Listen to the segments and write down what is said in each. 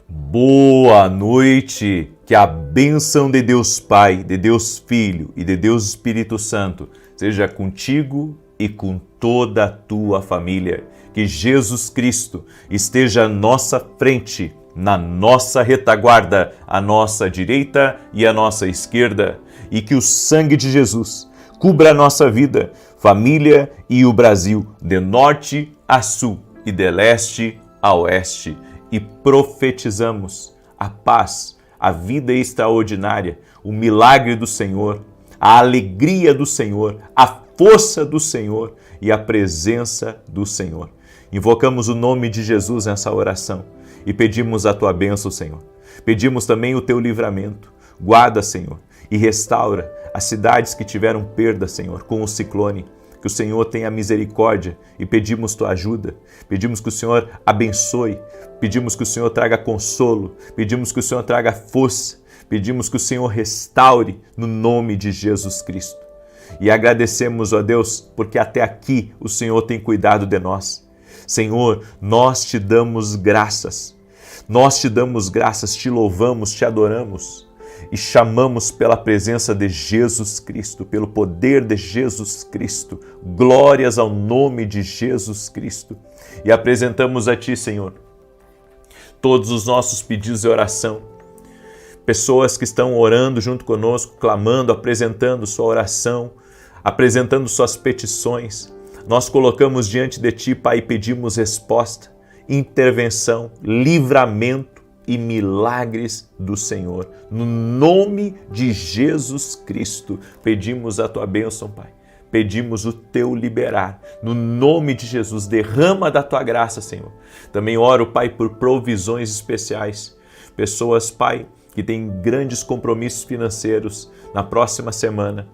Boa noite! Que a bênção de Deus Pai, de Deus Filho e de Deus Espírito Santo seja contigo e com toda a tua família. Que Jesus Cristo esteja à nossa frente, na nossa retaguarda, à nossa direita e à nossa esquerda. E que o sangue de Jesus cubra a nossa vida, família e o Brasil, de norte a sul e de leste a oeste. E profetizamos a paz, a vida extraordinária, o milagre do Senhor, a alegria do Senhor, a força do Senhor e a presença do Senhor. Invocamos o nome de Jesus nessa oração e pedimos a tua bênção, Senhor. Pedimos também o teu livramento. Guarda, Senhor, e restaura as cidades que tiveram perda, Senhor, com o ciclone. Que o Senhor tenha misericórdia e pedimos tua ajuda. Pedimos que o Senhor abençoe. Pedimos que o Senhor traga consolo. Pedimos que o Senhor traga força. Pedimos que o Senhor restaure no nome de Jesus Cristo. E agradecemos, ó Deus, porque até aqui o Senhor tem cuidado de nós. Senhor, nós te damos graças. Nós te damos graças, te louvamos, te adoramos. E chamamos pela presença de Jesus Cristo, pelo poder de Jesus Cristo. Glórias ao nome de Jesus Cristo. E apresentamos a Ti, Senhor, todos os nossos pedidos de oração. Pessoas que estão orando junto conosco, clamando, apresentando sua oração, apresentando suas petições. Nós colocamos diante de Ti, Pai, e pedimos resposta, intervenção, livramento e milagres do Senhor. No nome de Jesus Cristo, pedimos a Tua bênção, Pai. Pedimos o Teu liberar. No nome de Jesus, derrama da Tua graça, Senhor. Também oro, Pai, por provisões especiais. Pessoas, Pai, que têm grandes compromissos financeiros na próxima semana.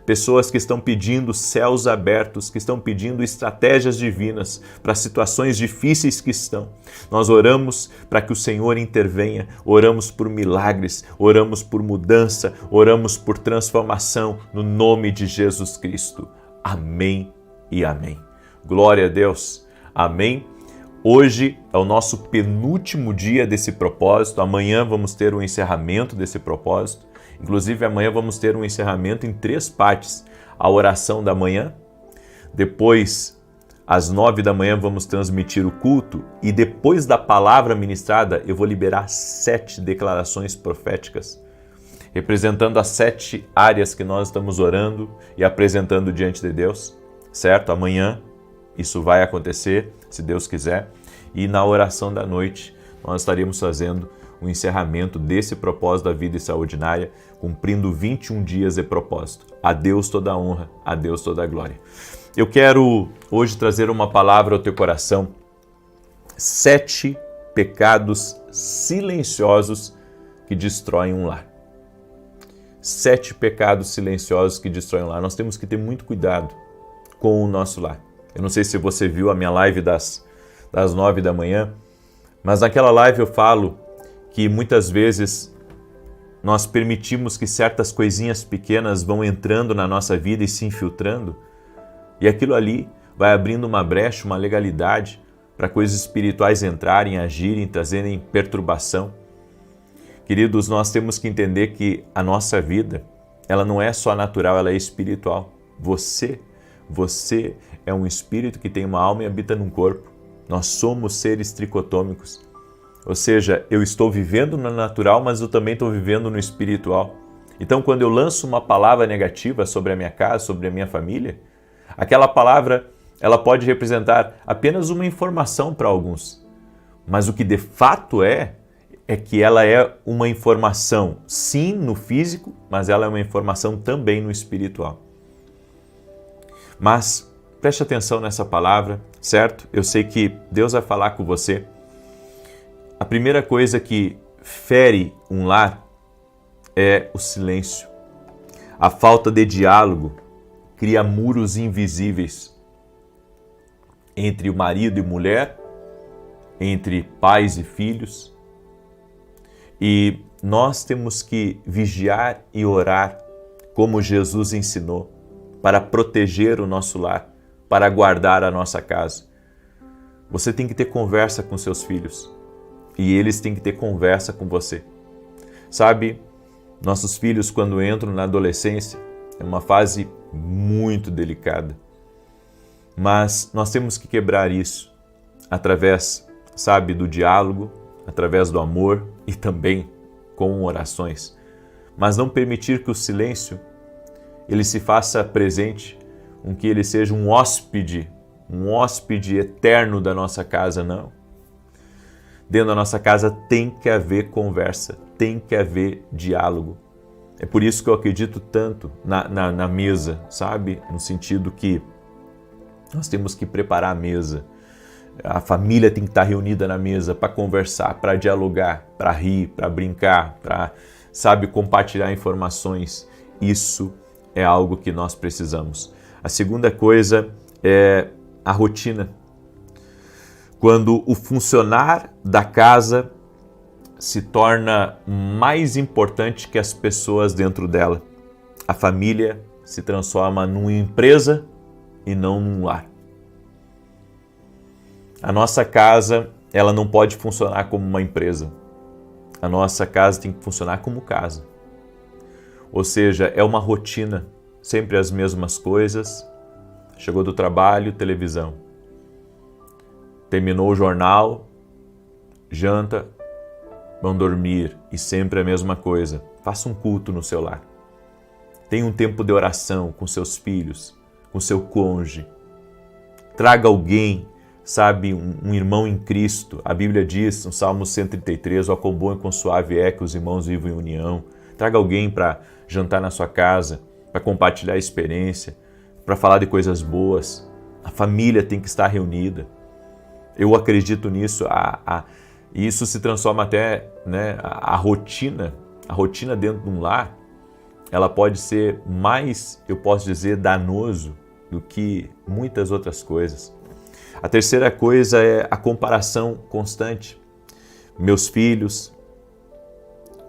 Pessoas que estão pedindo céus abertos, que estão pedindo estratégias divinas para situações difíceis que estão. Nós oramos para que o Senhor intervenha, oramos por milagres, oramos por mudança, oramos por transformação no nome de Jesus Cristo. Amém e amém. Glória a Deus. Amém. Hoje é o nosso penúltimo dia desse propósito. Amanhã vamos ter o encerramento desse propósito. Inclusive, amanhã vamos ter um encerramento em 3 partes. A oração da manhã, depois, às 9 da manhã, vamos transmitir o culto e depois da palavra ministrada, eu vou liberar 7 declarações proféticas, representando as 7 áreas que nós estamos orando e apresentando diante de Deus, certo? Amanhã isso vai acontecer, se Deus quiser, e na oração da noite nós estaremos fazendo o encerramento desse propósito da vida extraordinária, cumprindo 21 dias de propósito. A Deus toda a honra, a Deus toda a glória. Eu quero hoje trazer uma palavra ao teu coração. 7 pecados silenciosos que destroem um lar. 7 pecados silenciosos que destroem um lar. Nós temos que ter muito cuidado com o nosso lar. Eu não sei se você viu a minha live das 9 da manhã, mas naquela live eu falo que muitas vezes nós permitimos que certas coisinhas pequenas vão entrando na nossa vida e se infiltrando, e aquilo ali vai abrindo uma brecha, uma legalidade para coisas espirituais entrarem, agirem, trazerem perturbação. Queridos, nós temos que entender que a nossa vida, ela não é só natural, ela é espiritual. Você é um espírito que tem uma alma e habita num corpo. Nós somos seres tricotômicos. Ou seja, eu estou vivendo no natural, mas eu também estou vivendo no espiritual. Então, quando eu lanço uma palavra negativa sobre a minha casa, sobre a minha família, aquela palavra ela pode representar apenas uma informação para alguns. Mas o que de fato é que ela é uma informação, sim, no físico, mas ela é uma informação também no espiritual. Mas preste atenção nessa palavra, certo? Eu sei que Deus vai falar com você. A primeira coisa que fere um lar é o silêncio. A falta de diálogo cria muros invisíveis entre o marido e mulher, entre pais e filhos. E nós temos que vigiar e orar como Jesus ensinou, para proteger o nosso lar, para guardar a nossa casa. Você tem que ter conversa com seus filhos. e eles têm que ter conversa com você. Sabe, nossos filhos, quando entram na adolescência, é uma fase muito delicada. Mas nós temos que quebrar isso através, sabe, do diálogo, através do amor e também com orações. Mas não permitir que o silêncio ele se faça presente, que ele seja um hóspede eterno da nossa casa, não. Dentro da nossa casa tem que haver conversa, tem que haver diálogo. É por isso que eu acredito tanto na mesa, sabe? No sentido que nós temos que preparar a mesa. A família tem que estar reunida na mesa para conversar, para dialogar, para rir, para brincar, para, sabe, compartilhar informações. Isso é algo que nós precisamos. A segunda coisa é a rotina. Quando o funcionar da casa se torna mais importante que as pessoas dentro dela. A família se transforma numa empresa e não num lar. A nossa casa, ela não pode funcionar como uma empresa. A nossa casa tem que funcionar como casa. Ou seja, é uma rotina, sempre as mesmas coisas. Chegou do trabalho, televisão. Terminou o jornal, janta, vão dormir e sempre a mesma coisa. Faça um culto no seu lar. Tenha um tempo de oração com seus filhos, com seu cônjuge. Traga alguém, sabe, um irmão em Cristo. A Bíblia diz, no Salmo 133, ó, quão bom e quão suave é que os irmãos vivam em união. Traga alguém para jantar na sua casa, para compartilhar a experiência, para falar de coisas boas. A família tem que estar reunida. Eu acredito nisso. E isso se transforma até, né, a rotina dentro de um lar, ela pode ser mais, eu posso dizer, danoso do que muitas outras coisas. A terceira coisa é a comparação constante. Meus filhos,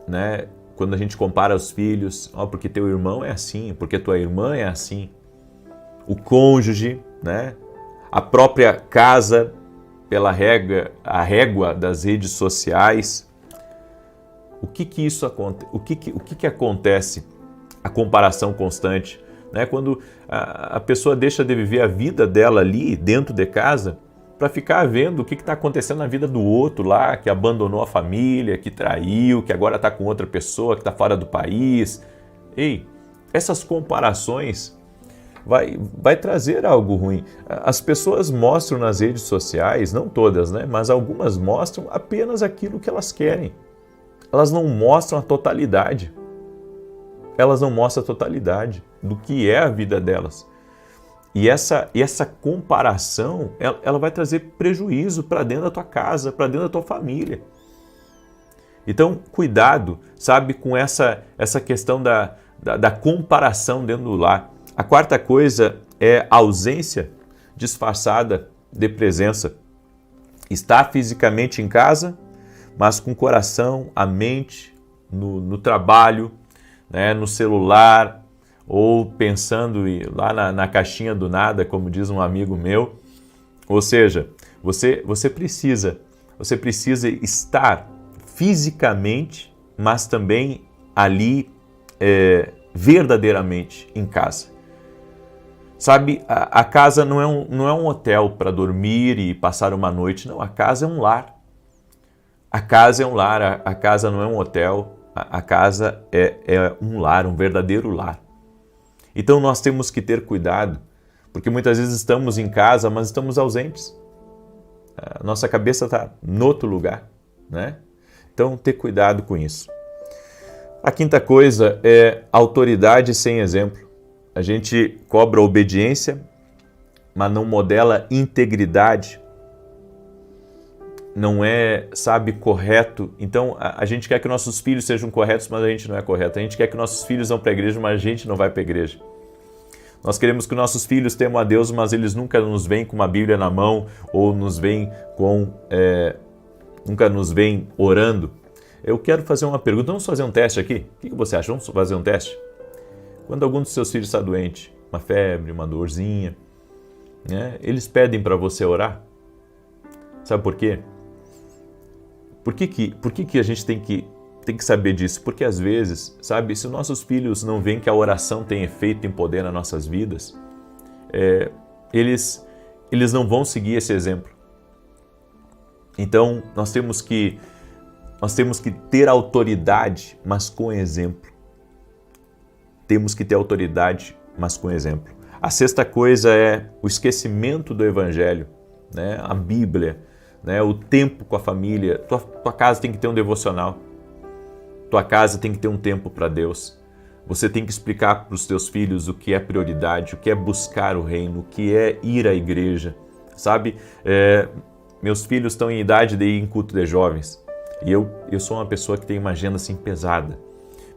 né? Quando a gente compara os filhos, porque teu irmão é assim, porque tua irmã é assim. O cônjuge, né? A própria casa, pela régua das redes sociais. O que acontece? A comparação constante, né? Quando a pessoa deixa de viver a vida dela ali dentro de casa para ficar vendo o que está acontecendo na vida do outro lá, que abandonou a família, que traiu, que agora está com outra pessoa, que está fora do país. Ei, essas comparações vai trazer algo ruim. As pessoas mostram nas redes sociais, não todas, né? Mas algumas mostram apenas aquilo que elas querem. Elas não mostram a totalidade. Elas não mostram a totalidade do que é a vida delas. E essa comparação, ela vai trazer prejuízo para dentro da tua casa, para dentro da tua família. Então, cuidado, sabe, com essa questão da comparação dentro do lar. A quarta coisa é a ausência disfarçada de presença. Estar fisicamente em casa, mas com o coração, a mente, no trabalho, né, no celular, ou pensando lá na caixinha do nada, como diz um amigo meu. Ou seja, você precisa estar fisicamente, mas também ali verdadeiramente em casa. Sabe, a casa não é um hotel para dormir e passar uma noite, não. A casa é um lar. A casa é um lar, a casa não é um hotel, a casa é um lar, um verdadeiro lar. Então nós temos que ter cuidado, porque muitas vezes estamos em casa, mas estamos ausentes. A nossa cabeça está em outro lugar, né? Então ter cuidado com isso. A quinta coisa é autoridade sem exemplo. A gente cobra obediência, mas não modela integridade. Não é, sabe, correto. Então, a gente quer que nossos filhos sejam corretos, mas a gente não é correto. A gente quer que nossos filhos vão para a igreja, mas a gente não vai para a igreja. Nós queremos que nossos filhos temam a Deus, mas eles nunca nos veem com uma Bíblia na mão ou nunca nos veem orando. Eu quero fazer uma pergunta. Vamos fazer um teste aqui? O que você acha? Vamos fazer um teste? Quando algum dos seus filhos está doente, uma febre, uma dorzinha, né, eles pedem para você orar. Sabe por quê? Por que a gente tem que saber disso? Porque às vezes, sabe, se nossos filhos não veem que a oração tem efeito, tem poder nas nossas vidas, eles não vão seguir esse exemplo. Então, nós temos que ter autoridade, mas com exemplo. Temos que ter autoridade, mas com exemplo. A sexta coisa é o esquecimento do Evangelho, né? A Bíblia, né? O tempo com a família. Tua casa tem que ter um devocional. Tua casa tem que ter um tempo para Deus. Você tem que explicar para os teus filhos o que é prioridade, o que é buscar o reino, o que é ir à igreja. Sabe, meus filhos estão em idade de ir em culto de jovens. E eu sou uma pessoa que tem uma agenda assim pesada.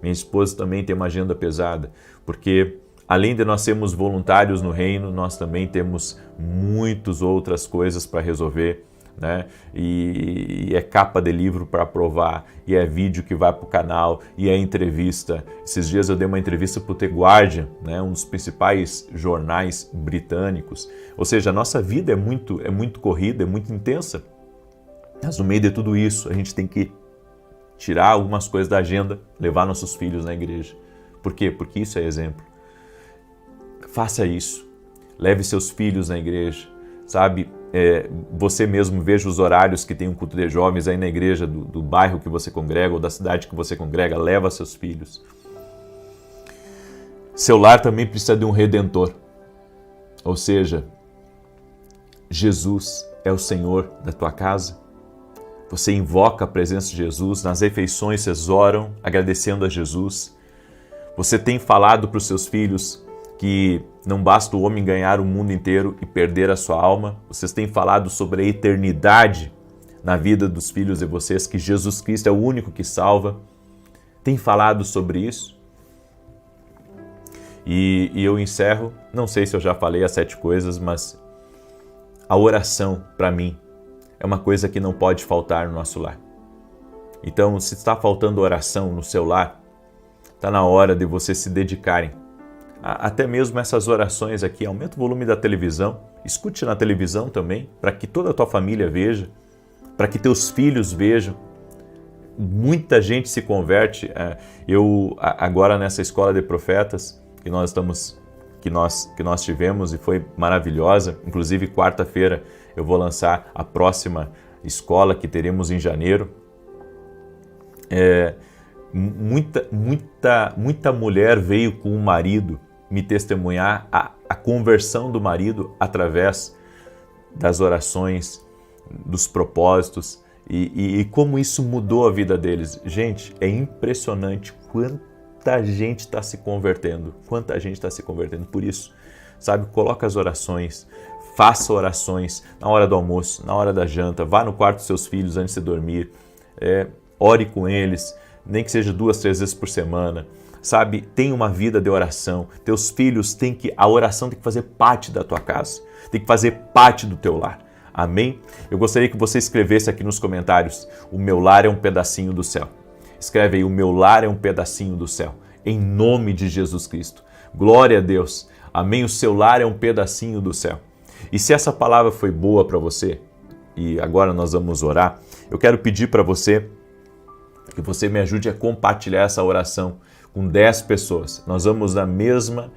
Minha esposa também tem uma agenda pesada, porque além de nós sermos voluntários no reino, nós também temos muitas outras coisas para resolver, né? E é capa de livro para aprovar, e é vídeo que vai para o canal, e é entrevista. Esses dias eu dei uma entrevista para o The Guardian, né? Um dos principais jornais britânicos. Ou seja, a nossa vida é muito corrida, é muito intensa. Mas no meio de tudo isso, a gente tem que tirar algumas coisas da agenda, levar nossos filhos na igreja. Por quê? Porque isso é exemplo. Faça isso. Leve seus filhos na igreja. Sabe, você mesmo veja os horários que tem um culto de jovens aí na igreja do bairro que você congrega ou da cidade que você congrega. Leva seus filhos. Seu lar também precisa de um redentor. Ou seja, Jesus é o Senhor da tua casa. Você invoca a presença de Jesus, nas refeições vocês oram agradecendo a Jesus. Você tem falado para os seus filhos que não basta o homem ganhar o mundo inteiro e perder a sua alma. Vocês têm falado sobre a eternidade na vida dos filhos de vocês, que Jesus Cristo é o único que salva. Tem falado sobre isso? E eu encerro, não sei se eu já falei as 7 coisas, mas a oração, para mim, é uma coisa que não pode faltar no nosso lar. Então, se está faltando oração no seu lar, está na hora de vocês se dedicarem. Até mesmo essas orações aqui, aumenta o volume da televisão, escute na televisão também, para que toda a tua família veja, para que teus filhos vejam. Muita gente se converte. Eu, agora nessa escola de profetas que nós tivemos e foi maravilhosa, inclusive quarta-feira eu vou lançar a próxima escola que teremos em janeiro. Muita mulher veio com o marido me testemunhar a conversão do marido através das orações, dos propósitos e como isso mudou a vida deles. Gente, é impressionante quanta gente está se convertendo, Por isso, sabe, coloca as orações, faça orações na hora do almoço, na hora da janta, vá no quarto dos seus filhos antes de dormir, ore com eles, nem que seja 2, 3 vezes por semana, sabe, tenha uma vida de oração. Teus filhos a oração tem que fazer parte da tua casa, tem que fazer parte do teu lar, amém? Eu gostaria que você escrevesse aqui nos comentários, o meu lar é um pedacinho do céu. Escreve aí, o meu lar é um pedacinho do céu, em nome de Jesus Cristo. Glória a Deus, amém? O seu lar é um pedacinho do céu. E se essa palavra foi boa para você, e agora nós vamos orar, eu quero pedir para você que você me ajude a compartilhar essa oração com 10 pessoas. Nós vamos na mesma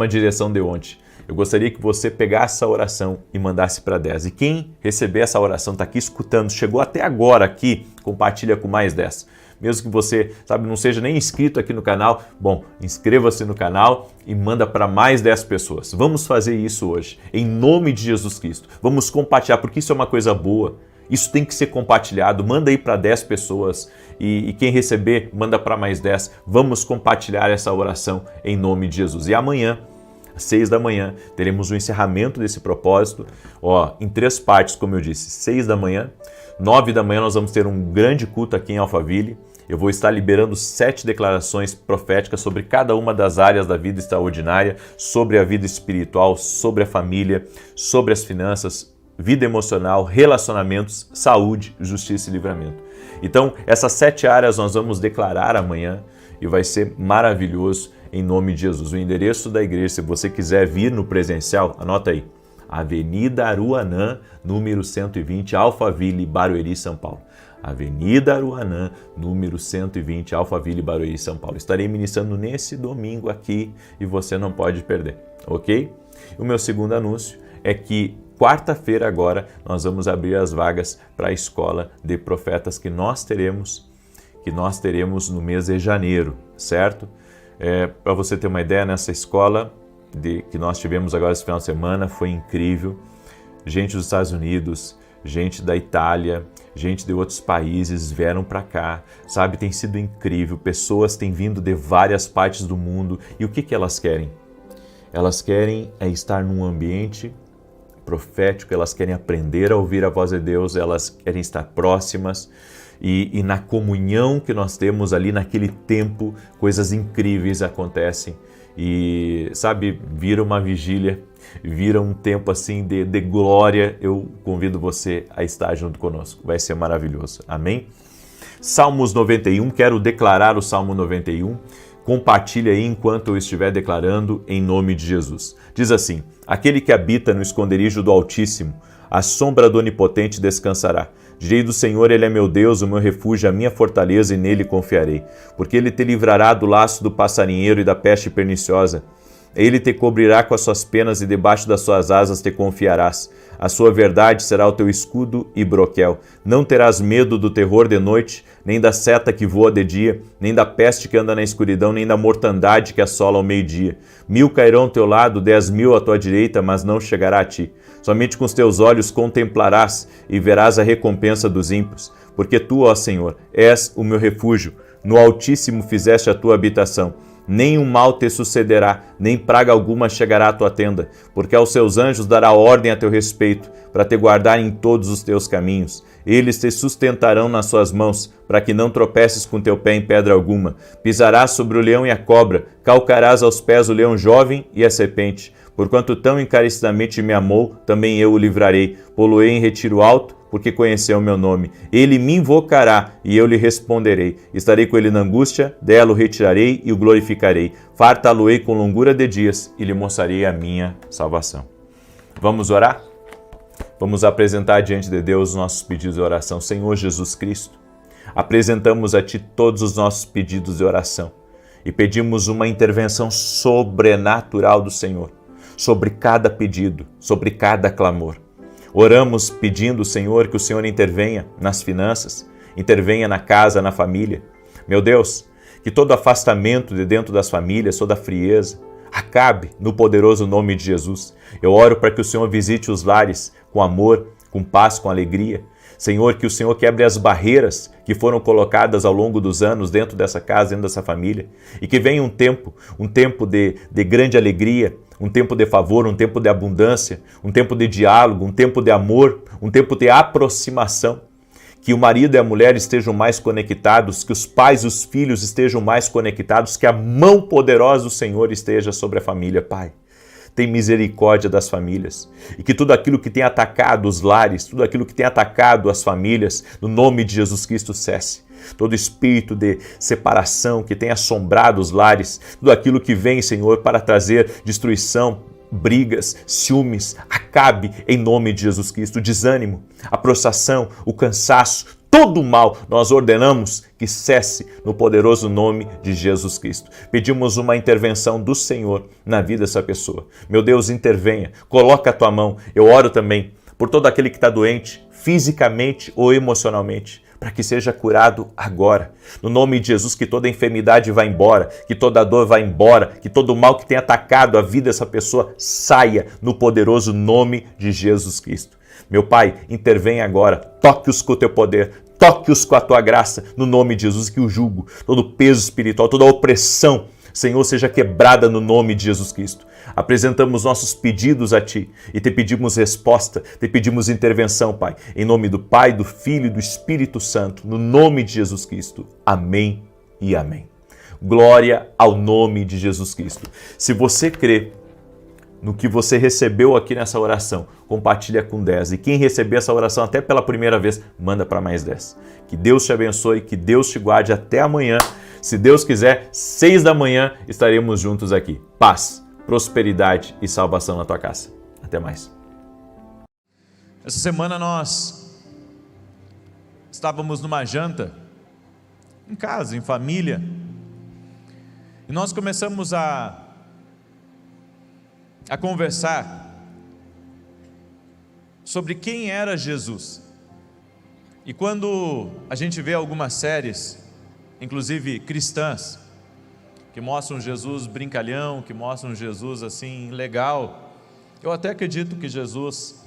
direção de ontem. Eu gostaria que você pegasse essa oração e mandasse para 10. E quem receber essa oração, está aqui escutando, chegou até agora aqui, compartilha com mais 10. Mesmo que você, sabe, não seja nem inscrito aqui no canal, bom, inscreva-se no canal e manda para mais 10 pessoas. Vamos fazer isso hoje, em nome de Jesus Cristo. Vamos compartilhar, porque isso é uma coisa boa. Isso tem que ser compartilhado. Manda aí para 10 pessoas e quem receber, manda para mais 10. Vamos compartilhar essa oração em nome de Jesus. E amanhã, às 6 da manhã, teremos o encerramento desse propósito, em 3 partes, como eu disse. 6 da manhã, 9 da manhã nós vamos ter um grande culto aqui em Alphaville. Eu vou estar liberando 7 declarações proféticas sobre cada uma das áreas da vida extraordinária, sobre a vida espiritual, sobre a família, sobre as finanças, vida emocional, relacionamentos, saúde, justiça e livramento. Então, essas 7 áreas nós vamos declarar amanhã e vai ser maravilhoso em nome de Jesus. O endereço da igreja, se você quiser vir no presencial, anota aí. Avenida Aruanã, número 120, Alphaville, Barueri, São Paulo. Avenida Aruanã, número 120, Alphaville, Barueri, São Paulo. Estarei ministrando nesse domingo aqui e você não pode perder, ok? O meu segundo anúncio é que quarta-feira agora nós vamos abrir as vagas para a escola de profetas que nós teremos no mês de janeiro, certo? Para você ter uma ideia, nessa escola que nós tivemos agora esse final de semana, foi incrível. Gente dos Estados Unidos, gente da Itália, gente de outros países vieram para cá, sabe? Tem sido incrível, pessoas têm vindo de várias partes do mundo. E o que elas querem? Elas querem estar num ambiente profético, elas querem aprender a ouvir a voz de Deus, elas querem estar próximas e na comunhão que nós temos ali naquele tempo, coisas incríveis acontecem e, sabe, vira uma vigília, vira um tempo assim de glória. Eu convido você a estar junto conosco, vai ser maravilhoso, amém? Salmos 91, quero declarar o Salmo 91, compartilhe aí enquanto eu estiver declarando em nome de Jesus. Diz assim: aquele que habita no esconderijo do Altíssimo, à sombra do Onipotente descansará. Direi do Senhor, Ele é meu Deus, o meu refúgio, a minha fortaleza, e nele confiarei. Porque Ele te livrará do laço do passarinheiro e da peste perniciosa. Ele te cobrirá com as suas penas e debaixo das suas asas te confiarás. A sua verdade será o teu escudo e broquel. Não terás medo do terror de noite, nem da seta que voa de dia, nem da peste que anda na escuridão, nem da mortandade que assola ao meio-dia. 1000 cairão ao teu lado, 10.000 à tua direita, mas não chegará a ti. Somente com os teus olhos contemplarás e verás a recompensa dos ímpios. Porque tu, ó Senhor, és o meu refúgio. No Altíssimo fizeste a tua habitação. Nenhum mal te sucederá, nem praga alguma chegará à tua tenda, porque aos seus anjos dará ordem a teu respeito, para te guardar em todos os teus caminhos. Eles te sustentarão nas suas mãos, para que não tropeces com teu pé em pedra alguma. Pisarás sobre o leão e a cobra, calcarás aos pés o leão jovem e a serpente. Porquanto tão encarecidamente me amou, também eu o livrarei. Pô-lo-ei em retiro alto, porque conheceu o meu nome. Ele me invocará e eu lhe responderei. Estarei com ele na angústia, dela o retirarei e o glorificarei. Fartá-lo-ei com longura de dias e lhe mostrarei a minha salvação. Vamos orar? Vamos apresentar diante de Deus os nossos pedidos de oração. Senhor Jesus Cristo, apresentamos a Ti todos os nossos pedidos de oração e pedimos uma intervenção sobrenatural do Senhor sobre cada pedido, sobre cada clamor. Oramos pedindo, Senhor, que o Senhor intervenha nas finanças, intervenha na casa, na família. Meu Deus, que todo afastamento de dentro das famílias, toda frieza, acabe no poderoso nome de Jesus. Eu oro para que o Senhor visite os lares com amor, com paz, com alegria. Senhor, que o Senhor quebre as barreiras que foram colocadas ao longo dos anos dentro dessa casa, dentro dessa família, e que venha um tempo de grande alegria, um tempo de favor, um tempo de abundância, um tempo de diálogo, um tempo de amor, um tempo de aproximação. Que o marido e a mulher estejam mais conectados, que os pais e os filhos estejam mais conectados, que a mão poderosa do Senhor esteja sobre a família, Pai. Tem misericórdia das famílias e que tudo aquilo que tem atacado os lares, tudo aquilo que tem atacado as famílias, no nome de Jesus Cristo cesse. Todo espírito de separação que tem assombrado os lares, tudo aquilo que vem, Senhor, para trazer destruição, brigas, ciúmes, acabe em nome de Jesus Cristo. O desânimo, a prostração, o cansaço, todo o mal, nós ordenamos que cesse no poderoso nome de Jesus Cristo. Pedimos uma intervenção do Senhor na vida dessa pessoa. Meu Deus, intervenha, coloca a tua mão. Eu oro também por todo aquele que está doente, fisicamente ou emocionalmente, para que seja curado agora. No nome de Jesus, que toda enfermidade vá embora, que toda dor vá embora, que todo o mal que tem atacado a vida dessa pessoa saia no poderoso nome de Jesus Cristo. Meu Pai, intervém agora, toque-os com o teu poder, toque-os com a tua graça, no nome de Jesus, que o jugo, todo o peso espiritual, toda a opressão, Senhor, seja quebrada no nome de Jesus Cristo. Apresentamos nossos pedidos a Ti e Te pedimos resposta, Te pedimos intervenção, Pai, em nome do Pai, do Filho e do Espírito Santo, no nome de Jesus Cristo. Amém e amém. Glória ao nome de Jesus Cristo. Se você crê no que você recebeu aqui nessa oração, compartilha com 10. E quem receber essa oração até pela primeira vez, manda para mais 10. Que Deus te abençoe, que Deus te guarde até amanhã. Se Deus quiser, 6 da manhã estaremos juntos aqui. Paz, prosperidade e salvação na tua casa. Até mais. Essa semana nós estávamos numa janta, em casa, em família, e nós começamos a conversar sobre quem era Jesus. E quando a gente vê algumas séries, inclusive cristãs, que mostram Jesus brincalhão, que mostram Jesus assim legal, eu até acredito que Jesus,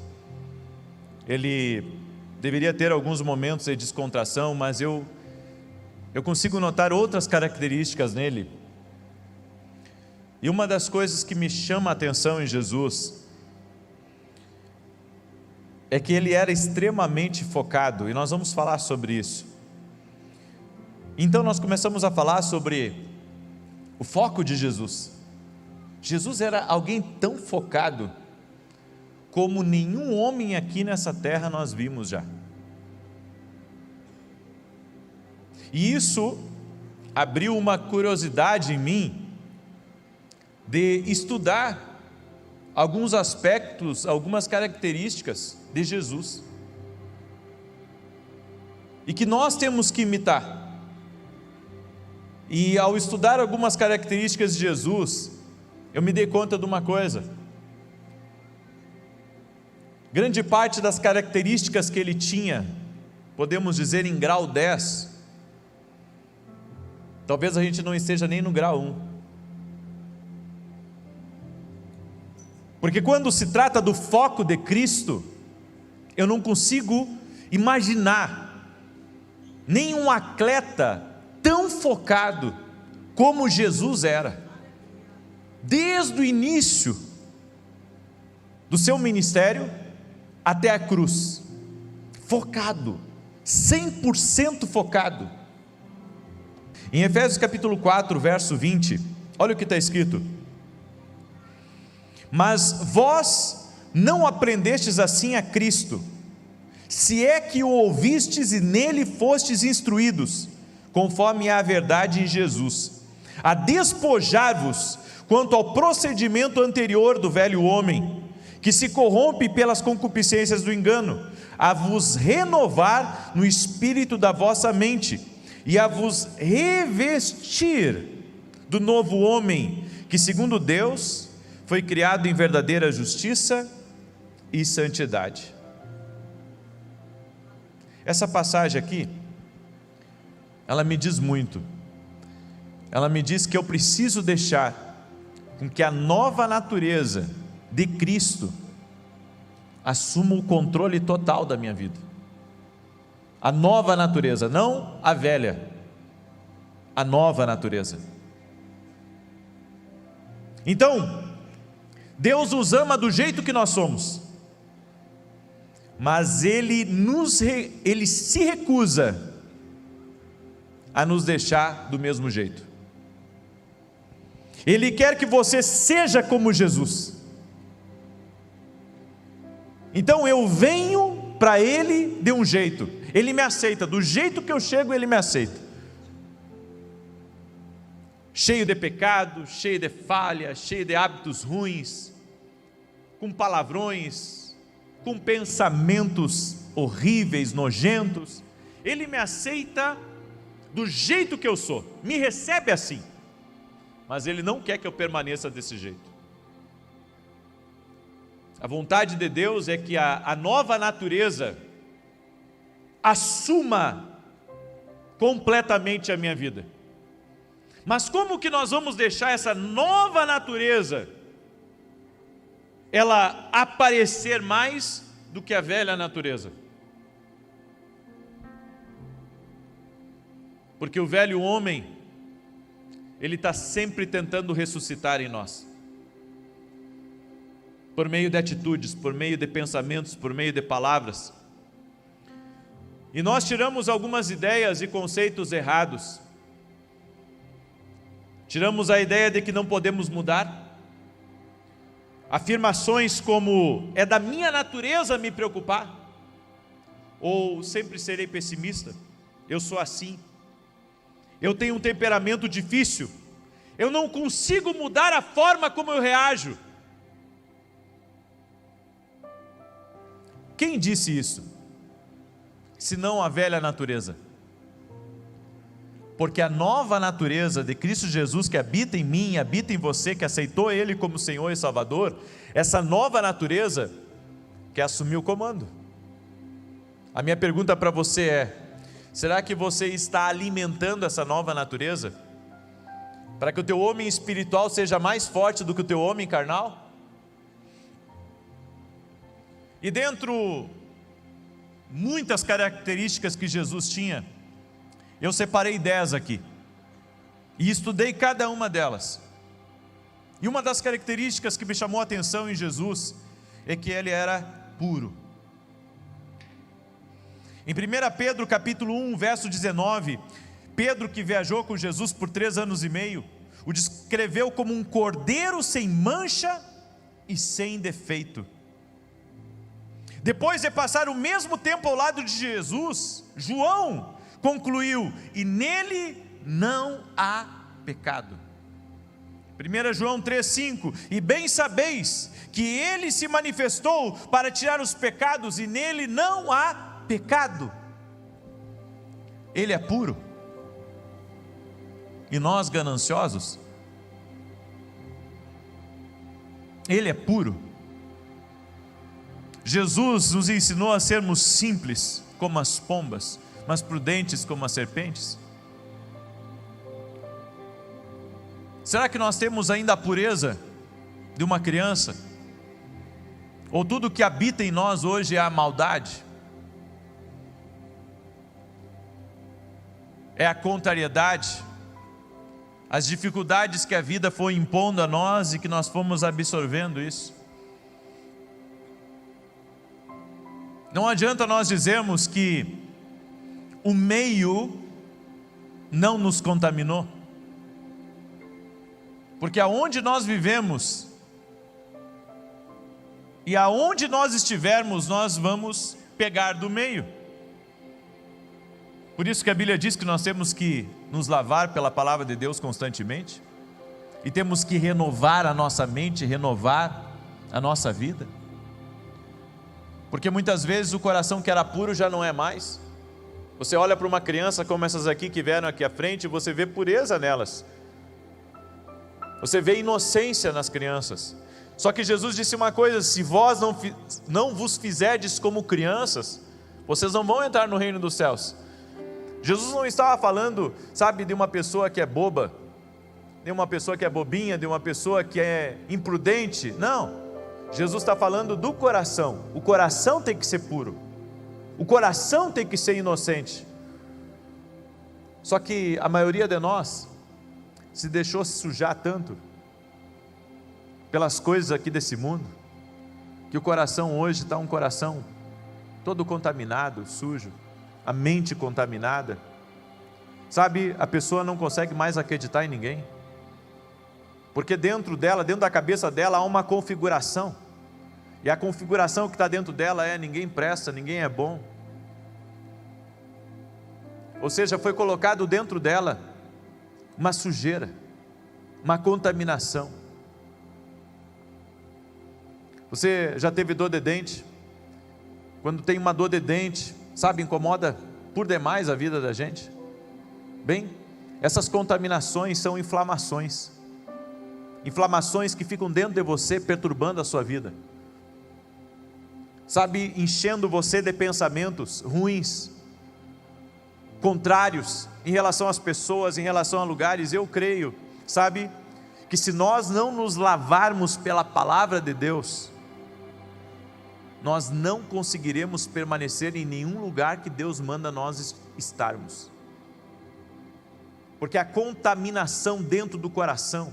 ele deveria ter alguns momentos de descontração, mas eu consigo notar outras características nele. E uma das coisas que me chama a atenção em Jesus é que ele era extremamente focado, e nós vamos falar sobre isso. Então nós começamos a falar sobre o foco de Jesus. Jesus era alguém tão focado como nenhum homem aqui nessa terra nós vimos já. E isso abriu uma curiosidade em mim de estudar alguns aspectos, algumas características de Jesus, e que nós temos que imitar. E ao estudar algumas características de Jesus, eu me dei conta de uma coisa: grande parte das características que ele tinha, podemos dizer em grau 10, talvez a gente não esteja nem no grau 1. Porque quando se trata do foco de Cristo, eu não consigo imaginar nenhum atleta tão focado como Jesus era. Desde o início do seu ministério até a cruz, focado, 100% focado. Em Efésios capítulo 4, verso 20, olha o que está escrito: mas vós não aprendestes assim a Cristo, se é que o ouvistes e nele fostes instruídos, conforme é a verdade em Jesus, a despojar-vos quanto ao procedimento anterior do velho homem, que se corrompe pelas concupiscências do engano, a vos renovar no espírito da vossa mente, e a vos revestir do novo homem, que segundo Deus foi criado em verdadeira justiça e santidade. Essa passagem aqui, ela me diz muito. Ela me diz que eu preciso deixar com que a nova natureza de Cristo assuma o controle total da minha vida. A nova natureza, não a velha, a nova natureza. Então, Deus nos ama do jeito que nós somos, mas Ele se recusa a nos deixar do mesmo jeito. Ele quer que você seja como Jesus. Então eu venho para Ele de um jeito, Ele me aceita, do jeito que eu chego Ele me aceita. Cheio de pecado, cheio de falha, cheio de hábitos ruins, com palavrões, com pensamentos horríveis, nojentos. Ele me aceita do jeito que eu sou, me recebe assim, mas Ele não quer que eu permaneça desse jeito. A vontade de Deus é que a nova natureza assuma completamente a minha vida. Mas como que nós vamos deixar essa nova natureza ela aparecer mais do que a velha natureza? Porque o velho homem, ele está sempre tentando ressuscitar em nós, por meio de atitudes, por meio de pensamentos, por meio de palavras. E nós tiramos algumas ideias e conceitos errados. Tiramos a ideia de que não podemos mudar. Afirmações como: é da minha natureza me preocupar, ou sempre serei pessimista, eu sou assim, eu tenho um temperamento difícil, eu não consigo mudar a forma como eu reajo. Quem disse isso? senão a velha natureza? Porque a nova natureza de Cristo Jesus que habita em mim, habita em você, que aceitou Ele como Senhor e Salvador, essa nova natureza quer assumir o comando. A minha pergunta para você é: será que você está alimentando essa nova natureza? Para que o teu homem espiritual seja mais forte do que o teu homem carnal? E dentro muitas características que Jesus tinha, eu separei 10 aqui, e estudei cada uma delas. E uma das características que me chamou a atenção em Jesus, é que ele era puro. Em 1 Pedro capítulo 1, verso 19, Pedro, que viajou com Jesus por 3 anos e meio, o descreveu como um cordeiro sem mancha e sem defeito. Depois de passar o mesmo tempo ao lado de Jesus, João concluiu: e nele não há pecado. 1 João 3,5: e bem sabeis que ele se manifestou para tirar os pecados, e nele não há pecado. Ele é puro. E nós gananciosos? Ele é puro. Jesus nos ensinou a sermos simples como as pombas, mas prudentes como as serpentes. Será que nós temos ainda a pureza de uma criança? Ou tudo que habita em nós hoje é a maldade? É a contrariedade? As dificuldades que a vida foi impondo a nós e que nós fomos absorvendo isso? Não adianta nós dizermos que o meio não nos contaminou, porque aonde nós vivemos e aonde nós estivermos, nós vamos pegar do meio. Por isso que a Bíblia diz que nós temos que nos lavar pela palavra de Deus constantemente, e temos que renovar a nossa mente, renovar a nossa vida, porque muitas vezes o coração que era puro já não é mais. Você olha para uma criança como essas aqui que vieram aqui à frente, e você vê pureza nelas, você vê inocência nas crianças. Só que Jesus disse uma coisa: se vós não vos fizerdes como crianças, vocês não vão entrar no reino dos céus. Jesus não estava falando, sabe, de uma pessoa que é boba, de uma pessoa que é bobinha, de uma pessoa que é imprudente. Não, Jesus está falando do coração. O coração tem que ser puro, o coração tem que ser inocente. Só que a maioria de nós se deixou sujar tanto pelas coisas aqui desse mundo, que o coração hoje está um coração todo contaminado, sujo, a mente contaminada. Sabe, a pessoa não consegue mais acreditar em ninguém, porque dentro dela, dentro da cabeça dela há uma configuração, e a configuração que está dentro dela é: ninguém presta, ninguém é bom. Ou seja, foi colocado dentro dela uma sujeira, uma contaminação. Você já teve dor de dente? Quando tem uma dor de dente, sabe, incomoda por demais a vida da gente. Bem, essas contaminações são inflamações, inflamações que ficam dentro de você, perturbando a sua vida, sabe, enchendo você de pensamentos ruins, contrários em relação às pessoas, em relação a lugares. Eu creio, sabe, que se nós não nos lavarmos pela palavra de Deus, nós não conseguiremos permanecer em nenhum lugar que Deus manda nós estarmos, porque a contaminação dentro do coração,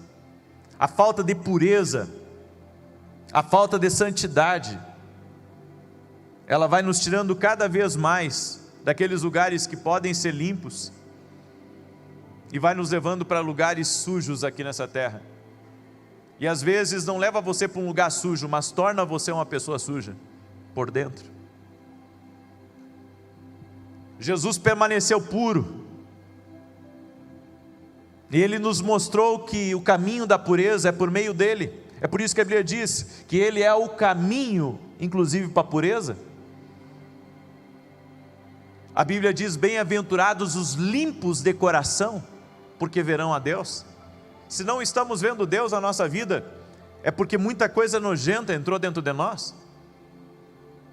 a falta de pureza, a falta de santidade, ela vai nos tirando cada vez mais daqueles lugares que podem ser limpos, e vai nos levando para lugares sujos aqui nessa terra. E às vezes não leva você para um lugar sujo, mas torna você uma pessoa suja por dentro. Jesus permaneceu puro, e Ele nos mostrou que o caminho da pureza é por meio dEle. É por isso que a Bíblia diz que Ele é o caminho, inclusive para a pureza. A Bíblia diz: bem-aventurados os limpos de coração, porque verão a Deus. Se não estamos vendo Deus na nossa vida, é porque muita coisa nojenta entrou dentro de nós.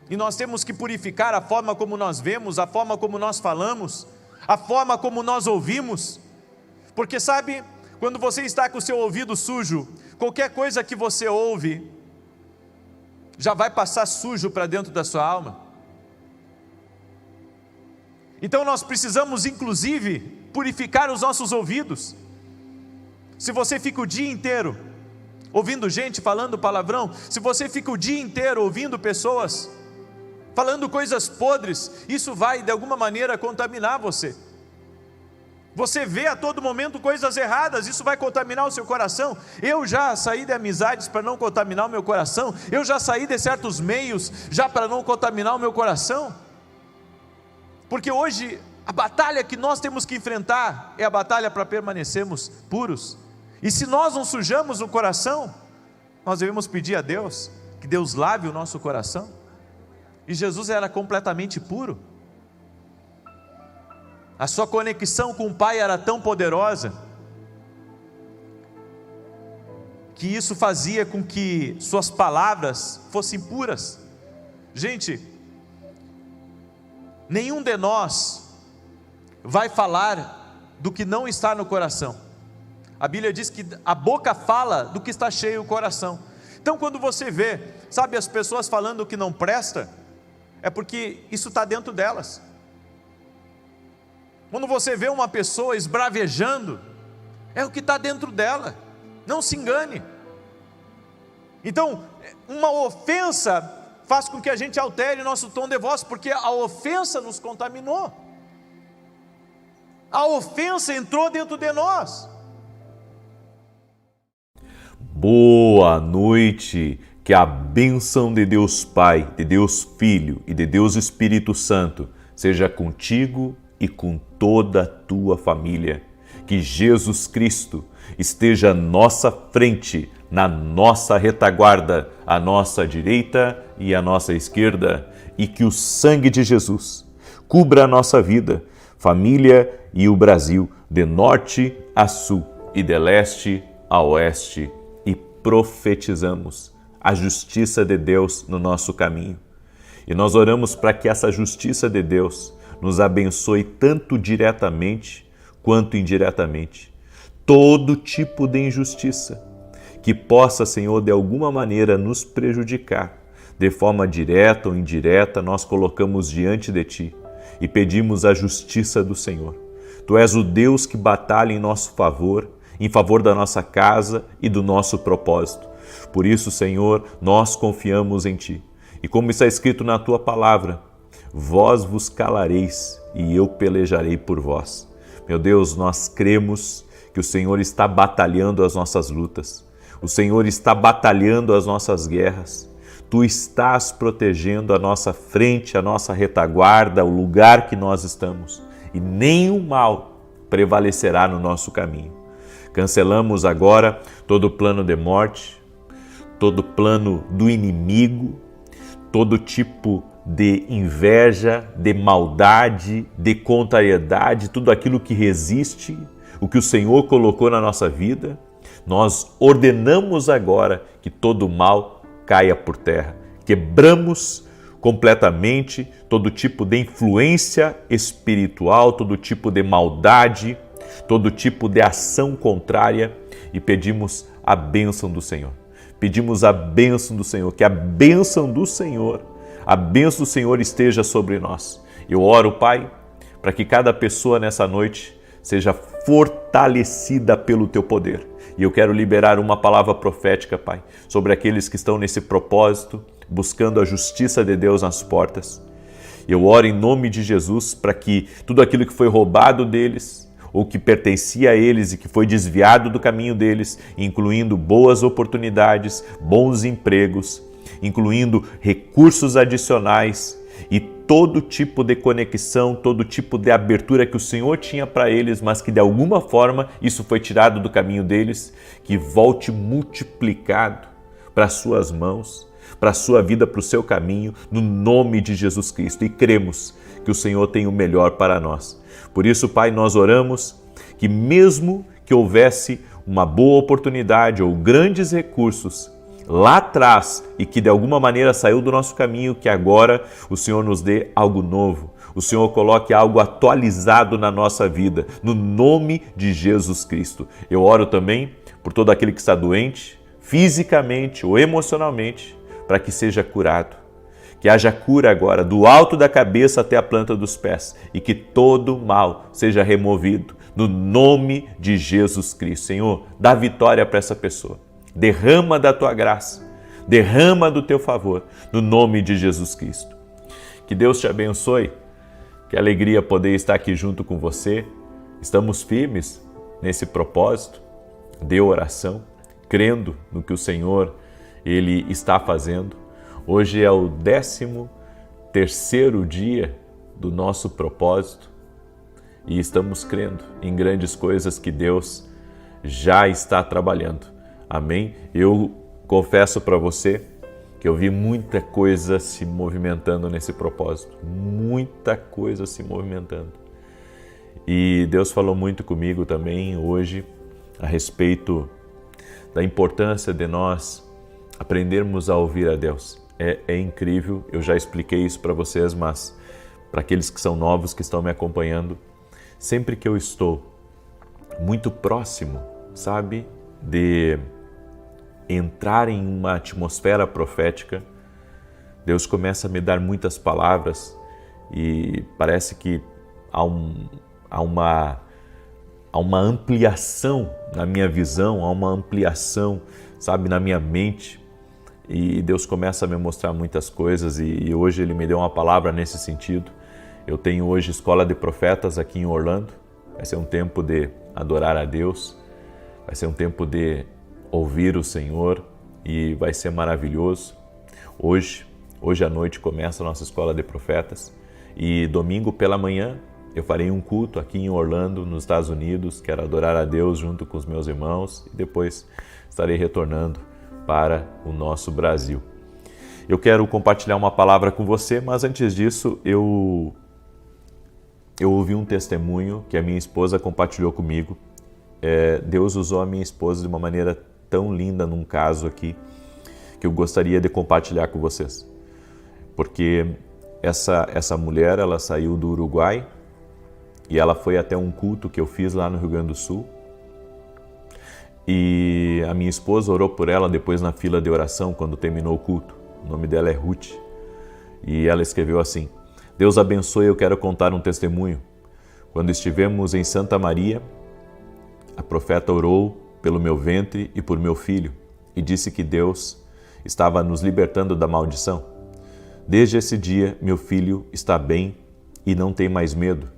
E nós temos que purificar a forma como nós vemos, a forma como nós falamos, a forma como nós ouvimos. Porque sabe, quando você está com o seu ouvido sujo, qualquer coisa que você ouve, já vai passar sujo para dentro da sua alma. Então nós precisamos inclusive purificar os nossos ouvidos. Se você fica o dia inteiro ouvindo gente falando palavrão, se você fica o dia inteiro ouvindo pessoas falando coisas podres, isso vai de alguma maneira contaminar você. Você vê a todo momento coisas erradas, isso vai contaminar o seu coração. Eu já saí de amizades para não contaminar o meu coração, eu já saí de certos meios já para não contaminar o meu coração. Porque hoje a batalha que nós temos que enfrentar é a batalha para permanecermos puros. E se nós não sujamos o coração, nós devemos pedir a Deus que Deus lave o nosso coração. E Jesus era completamente puro. A sua conexão com o Pai era tão poderosa que isso fazia com que suas palavras fossem puras. Gente, nenhum de nós vai falar do que não está no coração. A Bíblia diz que a boca fala do que está cheio o coração. Então quando você vê, sabe, as pessoas falando o que não presta, é porque isso está dentro delas. Quando você vê uma pessoa esbravejando, é o que está dentro dela. Não se engane. Então, uma ofensa faz com que a gente altere nosso tom de voz, porque a ofensa nos contaminou. A ofensa entrou dentro de nós. Boa noite. Que a bênção de Deus Pai, de Deus Filho e de Deus Espírito Santo seja contigo e com toda a tua família. Que Jesus Cristo esteja à nossa frente, na nossa retaguarda, à nossa direita e à nossa esquerda, e que o sangue de Jesus cubra a nossa vida, família e o Brasil, de norte a sul e de leste a oeste, e profetizamos a justiça de Deus no nosso caminho. E nós oramos para que essa justiça de Deus nos abençoe tanto diretamente quanto indiretamente. Todo tipo de injustiça que possa, Senhor, de alguma maneira nos prejudicar, de forma direta ou indireta, nós colocamos diante de Ti e pedimos a justiça do Senhor. Tu és o Deus que batalha em nosso favor, em favor da nossa casa e do nosso propósito. Por isso, Senhor, nós confiamos em Ti. E como está escrito na Tua palavra, vós vos calareis e eu pelejarei por vós. Meu Deus, nós cremos que o Senhor está batalhando as nossas lutas. O Senhor está batalhando as nossas guerras. Tu estás protegendo a nossa frente, a nossa retaguarda, o lugar que nós estamos. E nenhum mal prevalecerá no nosso caminho. Cancelamos agora todo plano de morte, todo plano do inimigo, todo tipo de inveja, de maldade, de contrariedade, tudo aquilo que resiste, o que o Senhor colocou na nossa vida. Nós ordenamos agora que todo mal caia por terra. Quebramos completamente todo tipo de influência espiritual, todo tipo de maldade, todo tipo de ação contrária e pedimos a bênção do Senhor. Pedimos a bênção do Senhor, que a bênção do Senhor esteja sobre nós. Eu oro, Pai, para que cada pessoa nessa noite seja fortalecida pelo Teu poder. E eu quero liberar uma palavra profética, Pai, sobre aqueles que estão nesse propósito, buscando a justiça de Deus nas portas. Eu oro em nome de Jesus para que tudo aquilo que foi roubado deles, ou que pertencia a eles e que foi desviado do caminho deles, incluindo boas oportunidades, bons empregos, incluindo recursos adicionais e todo tipo de conexão, todo tipo de abertura que o Senhor tinha para eles, mas que de alguma forma isso foi tirado do caminho deles, que volte multiplicado para as suas mãos, para a sua vida, para o seu caminho, no nome de Jesus Cristo. E cremos que o Senhor tem o melhor para nós. Por isso, Pai, nós oramos que mesmo que houvesse uma boa oportunidade ou grandes recursos lá atrás e que de alguma maneira saiu do nosso caminho, que agora o Senhor nos dê algo novo, o Senhor coloque algo atualizado na nossa vida, no nome de Jesus Cristo. Eu oro também por todo aquele que está doente, fisicamente ou emocionalmente, para que seja curado. Que haja cura agora, do alto da cabeça até a planta dos pés, e que todo mal seja removido, no nome de Jesus Cristo. Senhor, dá vitória para essa pessoa. Derrama da tua graça, derrama do teu favor, no nome de Jesus Cristo. Que Deus te abençoe, que alegria poder estar aqui junto com você. Estamos firmes nesse propósito de oração, crendo no que o Senhor Ele está fazendo. Hoje é o 13º dia do nosso propósito e estamos crendo em grandes coisas que Deus já está trabalhando. Amém? Eu confesso para você que eu vi muita coisa se movimentando nesse propósito, muita coisa se movimentando. E Deus falou muito comigo também hoje a respeito da importância de nós aprendermos a ouvir a Deus. É incrível, eu já expliquei isso para vocês, mas para aqueles que são novos, que estão me acompanhando, sempre que eu estou muito próximo, sabe, de entrar em uma atmosfera profética, Deus começa a me dar muitas palavras e parece que há uma ampliação na minha visão, há uma ampliação, sabe, na minha mente. E Deus começa a me mostrar muitas coisas e hoje Ele me deu uma palavra nesse sentido. Eu tenho hoje Escola de Profetas aqui em Orlando. Vai ser um tempo de adorar a Deus, vai ser um tempo de ouvir o Senhor e vai ser maravilhoso. Hoje à noite começa a nossa Escola de Profetas e domingo pela manhã eu farei um culto aqui em Orlando, nos Estados Unidos. Quero adorar a Deus junto com os meus irmãos e depois estarei retornando para o nosso Brasil. Eu quero compartilhar uma palavra com você, mas antes disso eu ouvi um testemunho que a minha esposa compartilhou comigo. Deus usou a minha esposa de uma maneira tão linda num caso aqui que eu gostaria de compartilhar com vocês. Porque essa mulher, ela saiu do Uruguai e ela foi até um culto que eu fiz lá no Rio Grande do Sul. E a minha esposa orou por ela depois na fila de oração, quando terminou o culto. O nome dela é Ruth. E ela escreveu assim: Deus abençoe, eu quero contar um testemunho. Quando estivemos em Santa Maria, a profeta orou pelo meu ventre e por meu filho e disse que Deus estava nos libertando da maldição. Desde esse dia, meu filho está bem e não tem mais medo.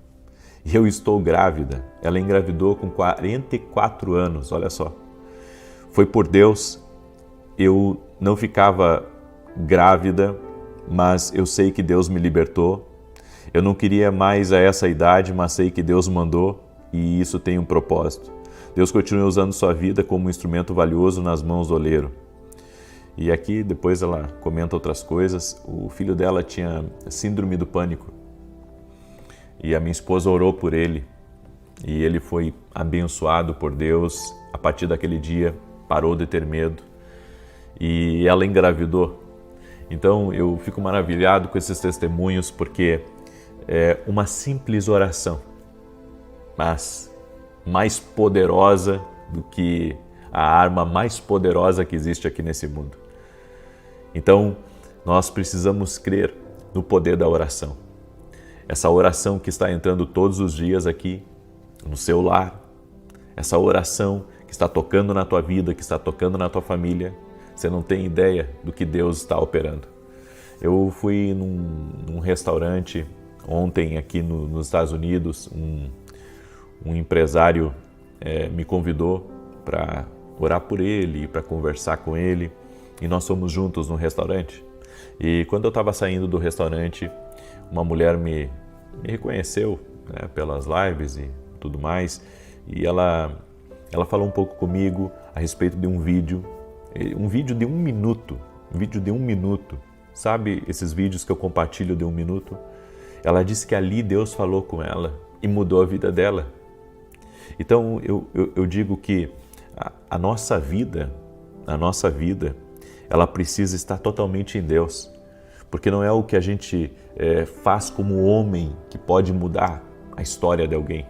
E eu estou grávida. Ela engravidou com 44 anos, olha só. Foi por Deus, eu não ficava grávida, mas eu sei que Deus me libertou. Eu não queria mais a essa idade, mas sei que Deus mandou e isso tem um propósito. Deus continua usando sua vida como um instrumento valioso nas mãos do oleiro. E aqui depois ela comenta outras coisas. O filho dela tinha síndrome do pânico. E a minha esposa orou por ele e ele foi abençoado por Deus. A partir daquele dia parou de ter medo e ela engravidou. Então eu fico maravilhado com esses testemunhos porque é uma simples oração, mas mais poderosa do que a arma mais poderosa que existe aqui nesse mundo. Então nós precisamos crer no poder da oração. Essa oração que está entrando todos os dias aqui no seu lar, essa oração que está tocando na tua vida, que está tocando na tua família, você não tem ideia do que Deus está operando. Eu fui num restaurante ontem aqui nos Estados Unidos, um empresário me convidou para orar por ele, para conversar com ele, e nós fomos juntos no restaurante. E quando eu estava saindo do restaurante, uma mulher me reconheceu, né, pelas lives e tudo mais, e ela falou um pouco comigo a respeito de um vídeo de 1 minuto, sabe esses vídeos que eu compartilho de 1 minuto? Ela disse que ali Deus falou com ela e mudou a vida dela. Então eu digo que a nossa vida, ela precisa estar totalmente em Deus, porque não é o que a gente faz como homem que pode mudar a história de alguém,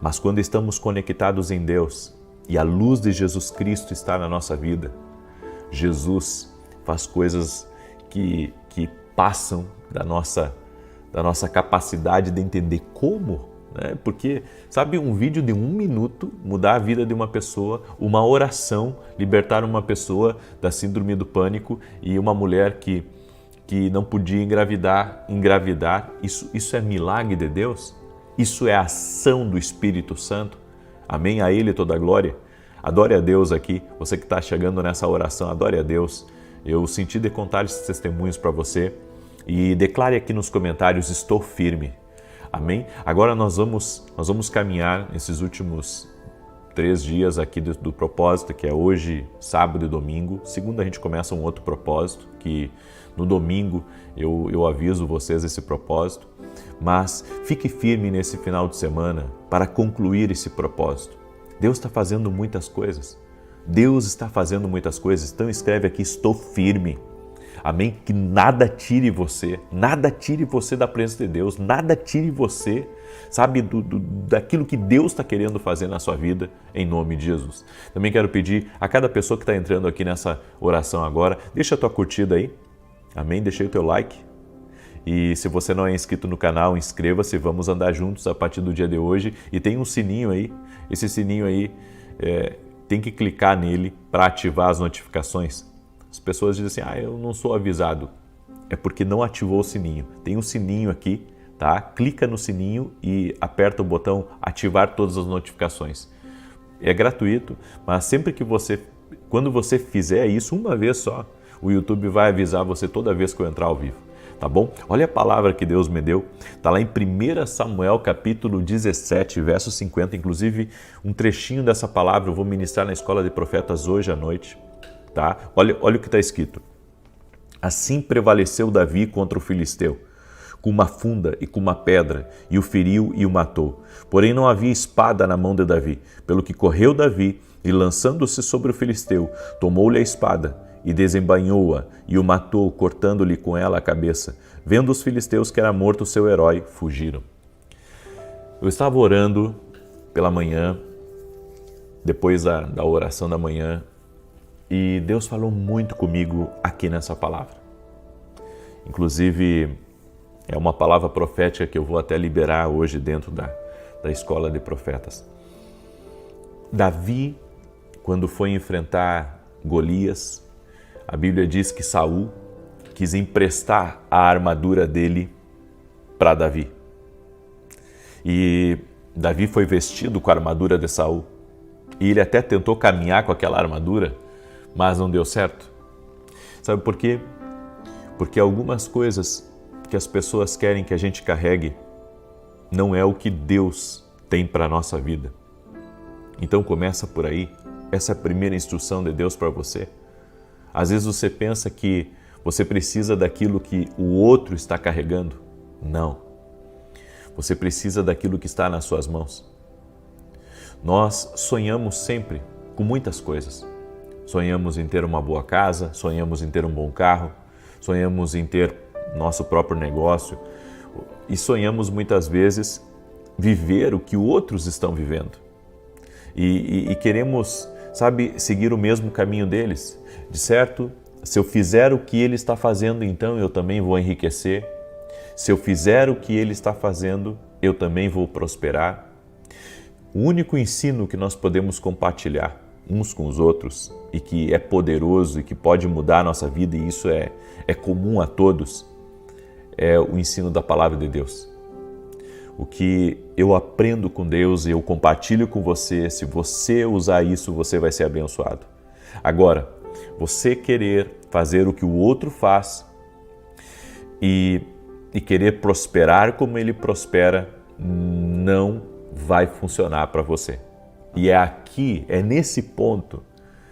mas quando estamos conectados em Deus e a luz de Jesus Cristo está na nossa vida, Jesus faz coisas que passam da nossa capacidade de entender como, né? Porque, sabe, um vídeo de 1 minuto mudar a vida de uma pessoa, uma oração libertar uma pessoa da síndrome do pânico e uma mulher que não podia engravidar, isso é milagre de Deus? Isso é ação do Espírito Santo? Amém? A Ele toda a glória. Adore a Deus aqui, você que está chegando nessa oração, adore a Deus. Eu senti de contar esses testemunhos para você e declare aqui nos comentários, estou firme. Amém? Agora nós vamos caminhar nesses últimos 3 dias aqui do propósito, que é hoje, sábado e domingo. Segunda a gente começa um outro propósito, que no domingo eu aviso vocês esse propósito. Mas fique firme nesse final de semana para concluir esse propósito. Deus está fazendo muitas coisas. Deus está fazendo muitas coisas. Então escreve aqui, estou firme. Amém? Que nada tire você da presença de Deus, nada tire você, sabe, daquilo que Deus está querendo fazer na sua vida, em nome de Jesus. Também quero pedir a cada pessoa que está entrando aqui nessa oração agora, deixa a tua curtida aí, amém? Deixa aí o teu like. E se você não é inscrito no canal, inscreva-se, vamos andar juntos a partir do dia de hoje. E tem um sininho aí, esse sininho aí, tem que clicar nele para ativar as notificações. As pessoas dizem assim, eu não sou avisado. É porque não ativou o sininho. Tem um sininho aqui, tá? Clica no sininho e aperta o botão ativar todas as notificações. É gratuito, mas sempre que quando você fizer isso uma vez só, o YouTube vai avisar você toda vez que eu entrar ao vivo. Tá bom? Olha a palavra que Deus me deu. Está lá em 1 Samuel, capítulo 17, verso 50. Inclusive, um trechinho dessa palavra eu vou ministrar na Escola de Profetas hoje à noite. Tá? Olha o que está escrito. Assim prevaleceu Davi contra o filisteu, com uma funda e com uma pedra, e o feriu e o matou. Porém não havia espada na mão de Davi, pelo que correu Davi, e lançando-se sobre o filisteu, tomou-lhe a espada, e desembainhou-a, e o matou, cortando-lhe com ela a cabeça. Vendo os filisteus que era morto o seu herói, fugiram. Eu estava orando pela manhã, depois da oração da manhã, e Deus falou muito comigo aqui nessa palavra. Inclusive, é uma palavra profética que eu vou até liberar hoje dentro da Escola de Profetas. Davi, quando foi enfrentar Golias, a Bíblia diz que Saul quis emprestar a armadura dele para Davi. E Davi foi vestido com a armadura de Saul. E ele até tentou caminhar com aquela armadura, mas não deu certo. Sabe por quê? Porque algumas coisas que as pessoas querem que a gente carregue não é o que Deus tem para a nossa vida. Então começa por aí. Essa é a primeira instrução de Deus para você. Às vezes você pensa que você precisa daquilo que o outro está carregando. Não. Você precisa daquilo que está nas suas mãos. Nós sonhamos sempre com muitas coisas. Sonhamos em ter uma boa casa, sonhamos em ter um bom carro, sonhamos em ter nosso próprio negócio e sonhamos muitas vezes viver o que outros estão vivendo. E queremos, sabe, seguir o mesmo caminho deles. De certo, se eu fizer o que ele está fazendo, então eu também vou enriquecer. Se eu fizer o que ele está fazendo, eu também vou prosperar. O único ensino que nós podemos compartilhar uns com os outros e que é poderoso e que pode mudar a nossa vida, e isso é comum a todos, é o ensino da palavra de Deus. O que eu aprendo com Deus e eu compartilho com você, se você usar isso, você vai ser abençoado. Agora, você querer fazer o que o outro faz e querer prosperar como ele prospera, não vai funcionar para você. E é nesse ponto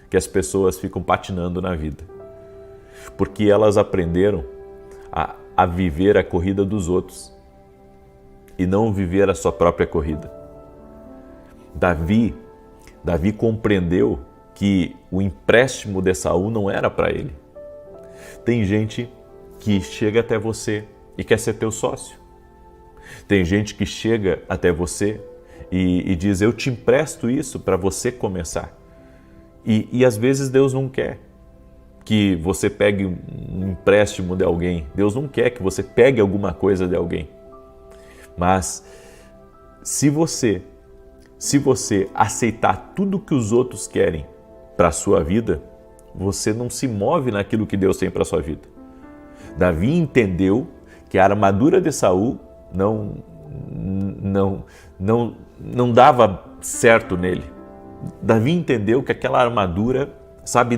que as pessoas ficam patinando na vida. Porque elas aprenderam a viver a corrida dos outros e não viver a sua própria corrida. Davi compreendeu que o empréstimo de Saul não era para ele. Tem gente que chega até você e quer ser teu sócio. Tem gente que chega até você e diz, eu te empresto isso para você começar. E às vezes Deus não quer que você pegue um empréstimo de alguém. Deus não quer que você pegue alguma coisa de alguém. Mas se você aceitar tudo que os outros querem para a sua vida, você não se move naquilo que Deus tem para a sua vida. Davi entendeu que a armadura de Saul não dava certo nele. Davi entendeu que aquela armadura,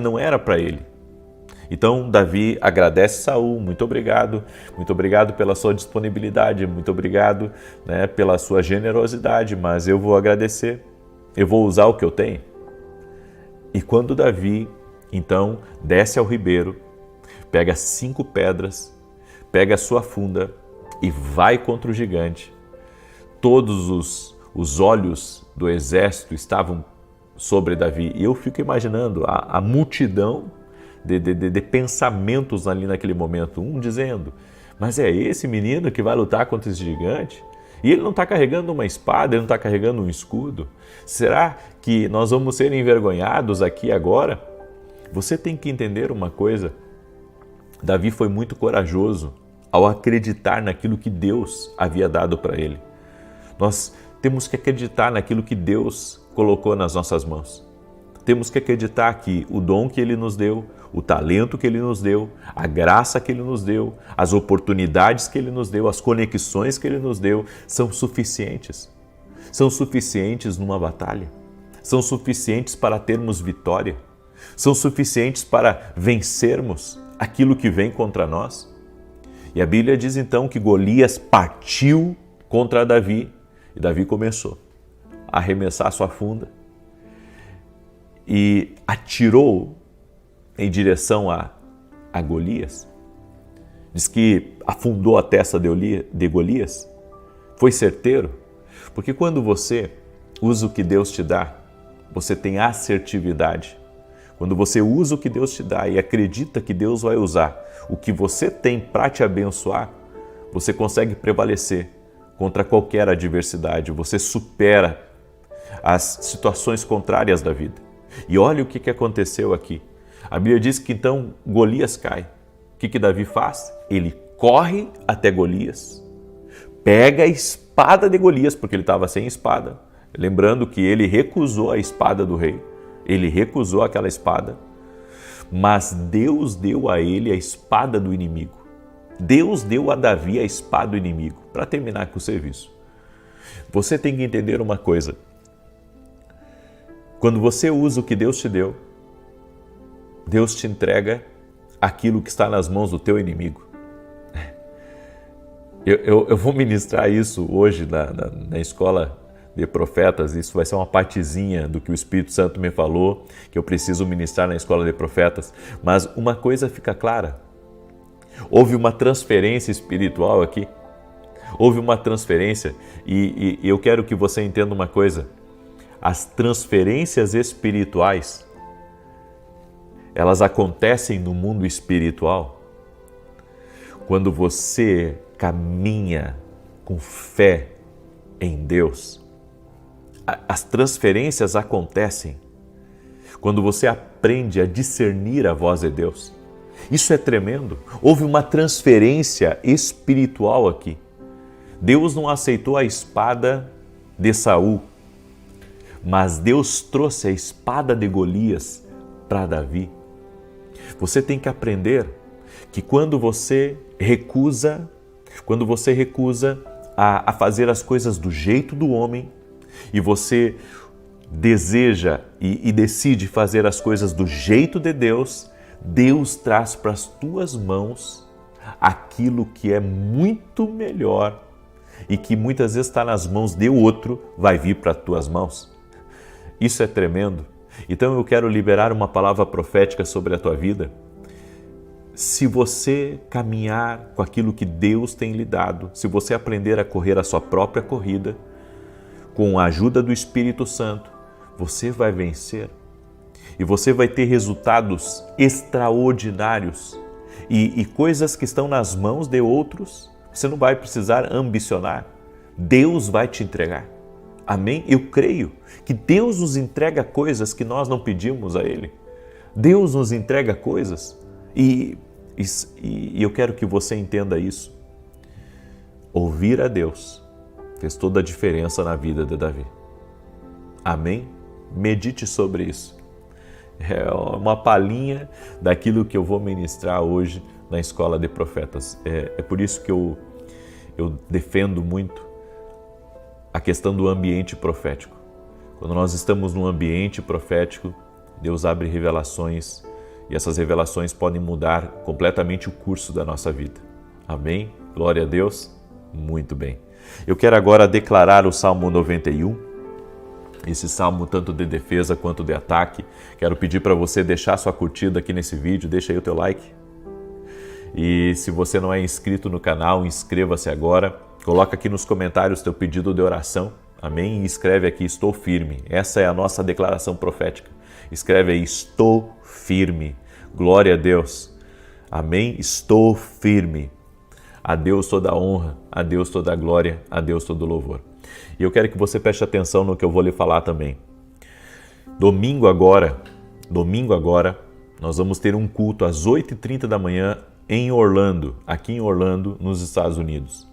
não era para ele. Então Davi agradece Saul, muito obrigado pela sua disponibilidade, muito obrigado, pela sua generosidade, mas eu vou agradecer, eu vou usar o que eu tenho. E quando Davi, então, desce ao ribeiro, pega 5 pedras, pega a sua funda e vai contra o gigante, todos os olhos do exército estavam sobre Davi. E eu fico imaginando a multidão de pensamentos ali naquele momento. Um dizendo, mas é esse menino que vai lutar contra esse gigante? E ele não está carregando uma espada, ele não está carregando um escudo? Será que nós vamos ser envergonhados aqui agora? Você tem que entender uma coisa. Davi foi muito corajoso ao acreditar naquilo que Deus havia dado para ele. Nós temos que acreditar naquilo que Deus colocou nas nossas mãos. Temos que acreditar que o dom que Ele nos deu, o talento que Ele nos deu, a graça que Ele nos deu, as oportunidades que Ele nos deu, as conexões que Ele nos deu, são suficientes. São suficientes numa batalha. São suficientes para termos vitória. São suficientes para vencermos aquilo que vem contra nós. E a Bíblia diz então que Golias partiu contra Davi e Davi começou a arremessar sua funda e atirou em direção a Golias. Diz que afundou a testa de Golias. Foi certeiro, porque quando você usa o que Deus te dá, você tem assertividade. Quando você usa o que Deus te dá e acredita que Deus vai usar o que você tem para te abençoar, você consegue prevalecer contra qualquer adversidade, você supera as situações contrárias da vida. E olha o que aconteceu aqui. A Bíblia diz que então Golias cai. O que Davi faz? Ele corre até Golias, pega a espada de Golias, porque ele estava sem espada. Lembrando que ele recusou a espada do rei. Ele recusou aquela espada, mas Deus deu a ele a espada do inimigo. Deus deu a Davi a espada do inimigo, para terminar com o serviço. Você tem que entender uma coisa. Quando você usa o que Deus te deu, Deus te entrega aquilo que está nas mãos do teu inimigo. Eu vou ministrar isso hoje na escola de profetas. Isso vai ser uma partezinha do que o Espírito Santo me falou, que eu preciso ministrar na escola de profetas. Mas uma coisa fica clara. Houve uma transferência espiritual aqui. Houve uma transferência e eu quero que você entenda uma coisa. As transferências espirituais, elas acontecem no mundo espiritual quando você caminha com fé em Deus. As transferências acontecem quando você aprende a discernir a voz de Deus. Isso é tremendo. Houve uma transferência espiritual aqui. Deus não aceitou a espada de Saul, mas Deus trouxe a espada de Golias para Davi. Você tem que aprender que quando você recusa a fazer as coisas do jeito do homem e você deseja e decide fazer as coisas do jeito de Deus, Deus traz para as tuas mãos aquilo que é muito melhor e que muitas vezes está nas mãos de outro, vai vir para as tuas mãos. Isso é tremendo. Então eu quero liberar uma palavra profética sobre a tua vida. se você caminhar com aquilo que Deus tem lhe dado, se você aprender a correr a sua própria corrida, com a ajuda do Espírito Santo, você vai vencer. E você vai ter resultados extraordinários e coisas que estão nas mãos de outros, você não vai precisar ambicionar. Deus vai te entregar. Amém? Eu creio que Deus nos entrega coisas que nós não pedimos a Ele. Deus nos entrega coisas e eu quero que você entenda isso. Ouvir a Deus fez toda a diferença na vida de Davi. Amém? Medite sobre isso. É uma palhinha daquilo que eu vou ministrar hoje na Escola de Profetas. É por isso que eu defendo muito a questão do ambiente profético. Quando nós estamos num ambiente profético, Deus abre revelações e essas revelações podem mudar completamente o curso da nossa vida. Amém? Glória a Deus? Muito bem. Eu quero agora declarar o Salmo 91, esse salmo tanto de defesa quanto de ataque. Quero pedir para você deixar sua curtida aqui nesse vídeo, deixa aí o teu like. E se você não é inscrito no canal, inscreva-se agora. Coloca aqui nos comentários teu pedido de oração, amém? E escreve aqui, estou firme. Essa é a nossa declaração profética. Escreve aí, estou firme. Glória a Deus. Amém? Estou firme. A Deus toda a honra, a Deus toda a glória, a Deus todo o louvor. E eu quero que você preste atenção no que eu vou lhe falar também. Domingo agora, nós vamos ter um culto às 8h30 da manhã em Orlando, aqui em Orlando, nos Estados Unidos.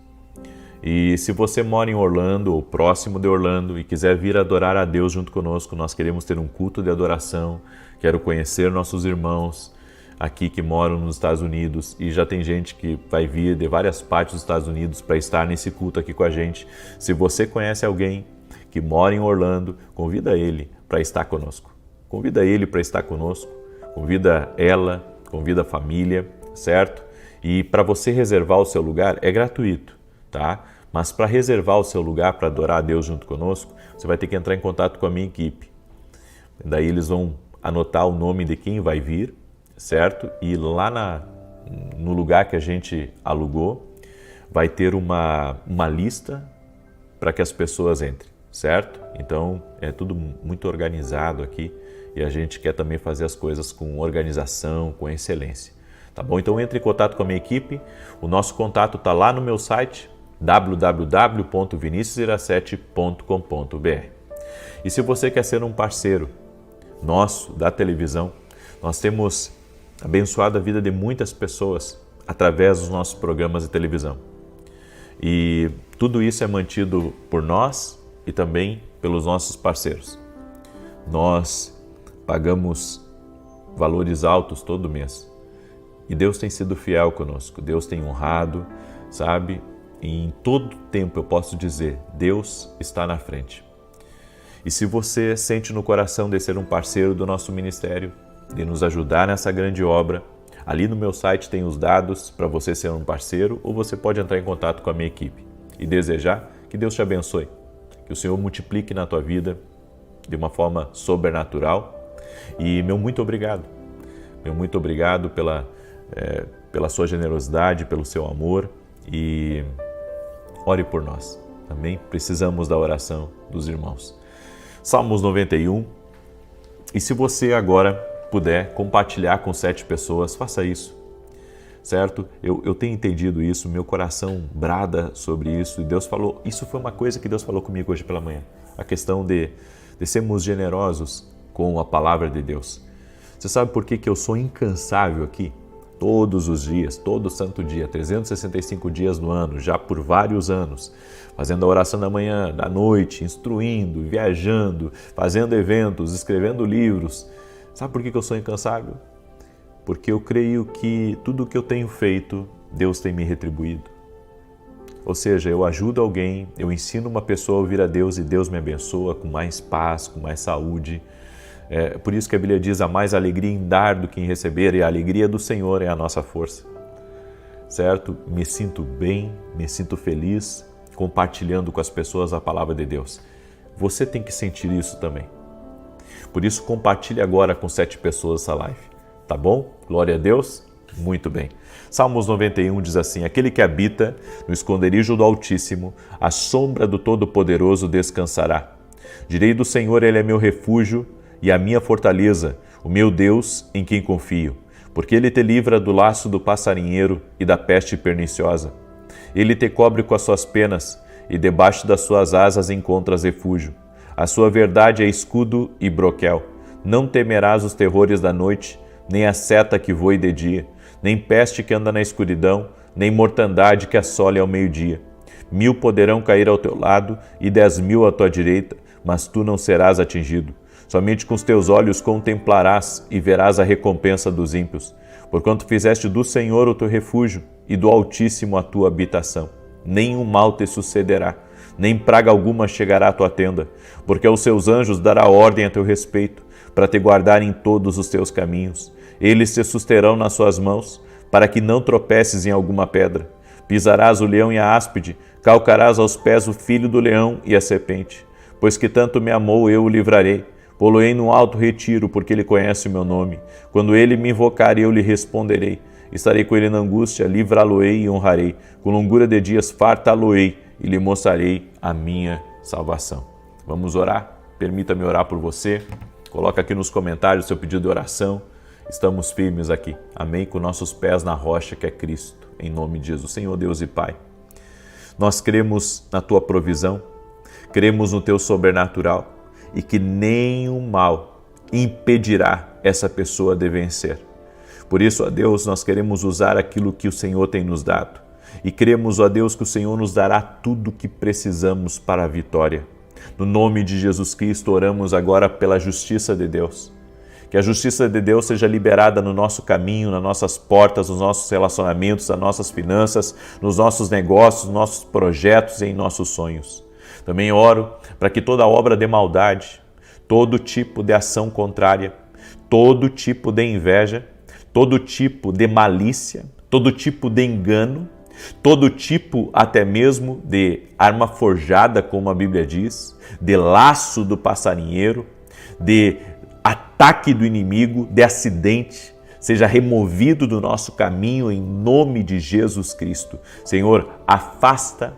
E se você mora em Orlando ou próximo de Orlando e quiser vir adorar a Deus junto conosco, nós queremos ter um culto de adoração, quero conhecer nossos irmãos aqui que moram nos Estados Unidos e já tem gente que vai vir de várias partes dos Estados Unidos para estar nesse culto aqui com a gente. Se você conhece alguém que mora em Orlando, convida ele para estar conosco. Convida ele para estar conosco, convida ela, convida a família, certo? E para você reservar o seu lugar é gratuito, tá? Mas para reservar o seu lugar para adorar a Deus junto conosco, você vai ter que entrar em contato com a minha equipe. Daí eles vão anotar o nome de quem vai vir, certo? E lá no lugar que a gente alugou, vai ter uma lista para que as pessoas entrem, certo? Então, é tudo muito organizado aqui e a gente quer também fazer as coisas com organização, com excelência, tá bom? Então, entre em contato com a minha equipe. O nosso contato está lá no meu site, www.viniciusiracete.com.br. E se você quer ser um parceiro nosso da televisão, nós temos abençoado a vida de muitas pessoas através dos nossos programas de televisão. E tudo isso é mantido por nós e também pelos nossos parceiros. Nós pagamos valores altos todo mês. E Deus tem sido fiel conosco, Deus tem honrado, sabe? E em todo tempo eu posso dizer, Deus está na frente. E se você sente no coração de ser um parceiro do nosso ministério, de nos ajudar nessa grande obra, ali no meu site tem os dados para você ser um parceiro ou você pode entrar em contato com a minha equipe e desejar que Deus te abençoe, que o Senhor multiplique na tua vida de uma forma sobrenatural. E meu muito obrigado pela sua generosidade, pelo seu amor e ore por nós, amém? Precisamos da oração dos irmãos. Salmos 91, e se você agora puder compartilhar com 7 pessoas, faça isso, certo? Eu tenho entendido isso, meu coração brada sobre isso e Deus falou, isso foi uma coisa que Deus falou comigo hoje pela manhã, a questão de sermos generosos com a palavra de Deus. Você sabe por que eu sou incansável aqui? Todos os dias, todo santo dia, 365 dias no ano, já por vários anos, fazendo a oração da manhã, da noite, instruindo, viajando, fazendo eventos, escrevendo livros. Sabe por que eu sou incansável? Porque eu creio que tudo o que eu tenho feito, Deus tem me retribuído. Ou seja, eu ajudo alguém, eu ensino uma pessoa a ouvir a Deus e Deus me abençoa com mais paz, com mais saúde. É por isso que a Bíblia diz, há mais alegria em dar do que em receber, e a alegria do Senhor é a nossa força. Certo? Me sinto bem, me sinto feliz compartilhando com as pessoas a palavra de Deus. Você tem que sentir isso também. Por isso, compartilhe agora com 7 pessoas essa live. Tá bom? Glória a Deus. Muito bem. Salmos 91 diz assim: aquele que habita no esconderijo do Altíssimo, à sombra do Todo-Poderoso descansará. Direi do Senhor, ele é meu refúgio e a minha fortaleza, o meu Deus em quem confio. Porque ele te livra do laço do passarinheiro e da peste perniciosa. Ele te cobre com as suas penas e debaixo das suas asas encontras refúgio. A sua verdade é escudo e broquel. Não temerás os terrores da noite, nem a seta que voe de dia, nem peste que anda na escuridão, nem mortandade que assole ao meio-dia. 1000 poderão cair ao teu lado e 10.000 à tua direita, mas tu não serás atingido. Somente com os teus olhos contemplarás e verás a recompensa dos ímpios. Porquanto fizeste do Senhor o teu refúgio e do Altíssimo a tua habitação. Nenhum mal te sucederá, nem praga alguma chegará à tua tenda, porque aos seus anjos dará ordem a teu respeito, para te guardar em todos os teus caminhos. Eles te susterão nas suas mãos, para que não tropeces em alguma pedra. Pisarás o leão e a áspide, calcarás aos pés o filho do leão e a serpente. Pois que tanto me amou, eu o livrarei. Pô-lo-ei num alto retiro, porque ele conhece o meu nome. Quando ele me invocar, eu lhe responderei. Estarei com ele na angústia, livrá-lo-ei e honrarei. Com longura de dias fartá-lo-ei e lhe mostrarei a minha salvação. Vamos orar? Permita-me orar por você. Coloca aqui nos comentários o seu pedido de oração. Estamos firmes aqui, amém? Com nossos pés na rocha que é Cristo, em nome de Jesus. Senhor Deus e Pai, nós cremos na Tua provisão, cremos no Teu sobrenatural e que nenhum mal impedirá essa pessoa de vencer. Por isso, ó Deus, nós queremos usar aquilo que o Senhor tem nos dado e cremos, ó Deus, que o Senhor nos dará tudo o que precisamos para a vitória. No nome de Jesus Cristo, oramos agora pela justiça de Deus. Que a justiça de Deus seja liberada no nosso caminho, nas nossas portas, nos nossos relacionamentos, nas nossas finanças, nos nossos negócios, nos nossos projetos e em nossos sonhos. Também oro para que toda obra de maldade, todo tipo de ação contrária, todo tipo de inveja, todo tipo de malícia, todo tipo de engano, todo tipo até mesmo de arma forjada, como a Bíblia diz, de laço do passarinheiro, de ataque do inimigo, de acidente, seja removido do nosso caminho em nome de Jesus Cristo. Senhor, afasta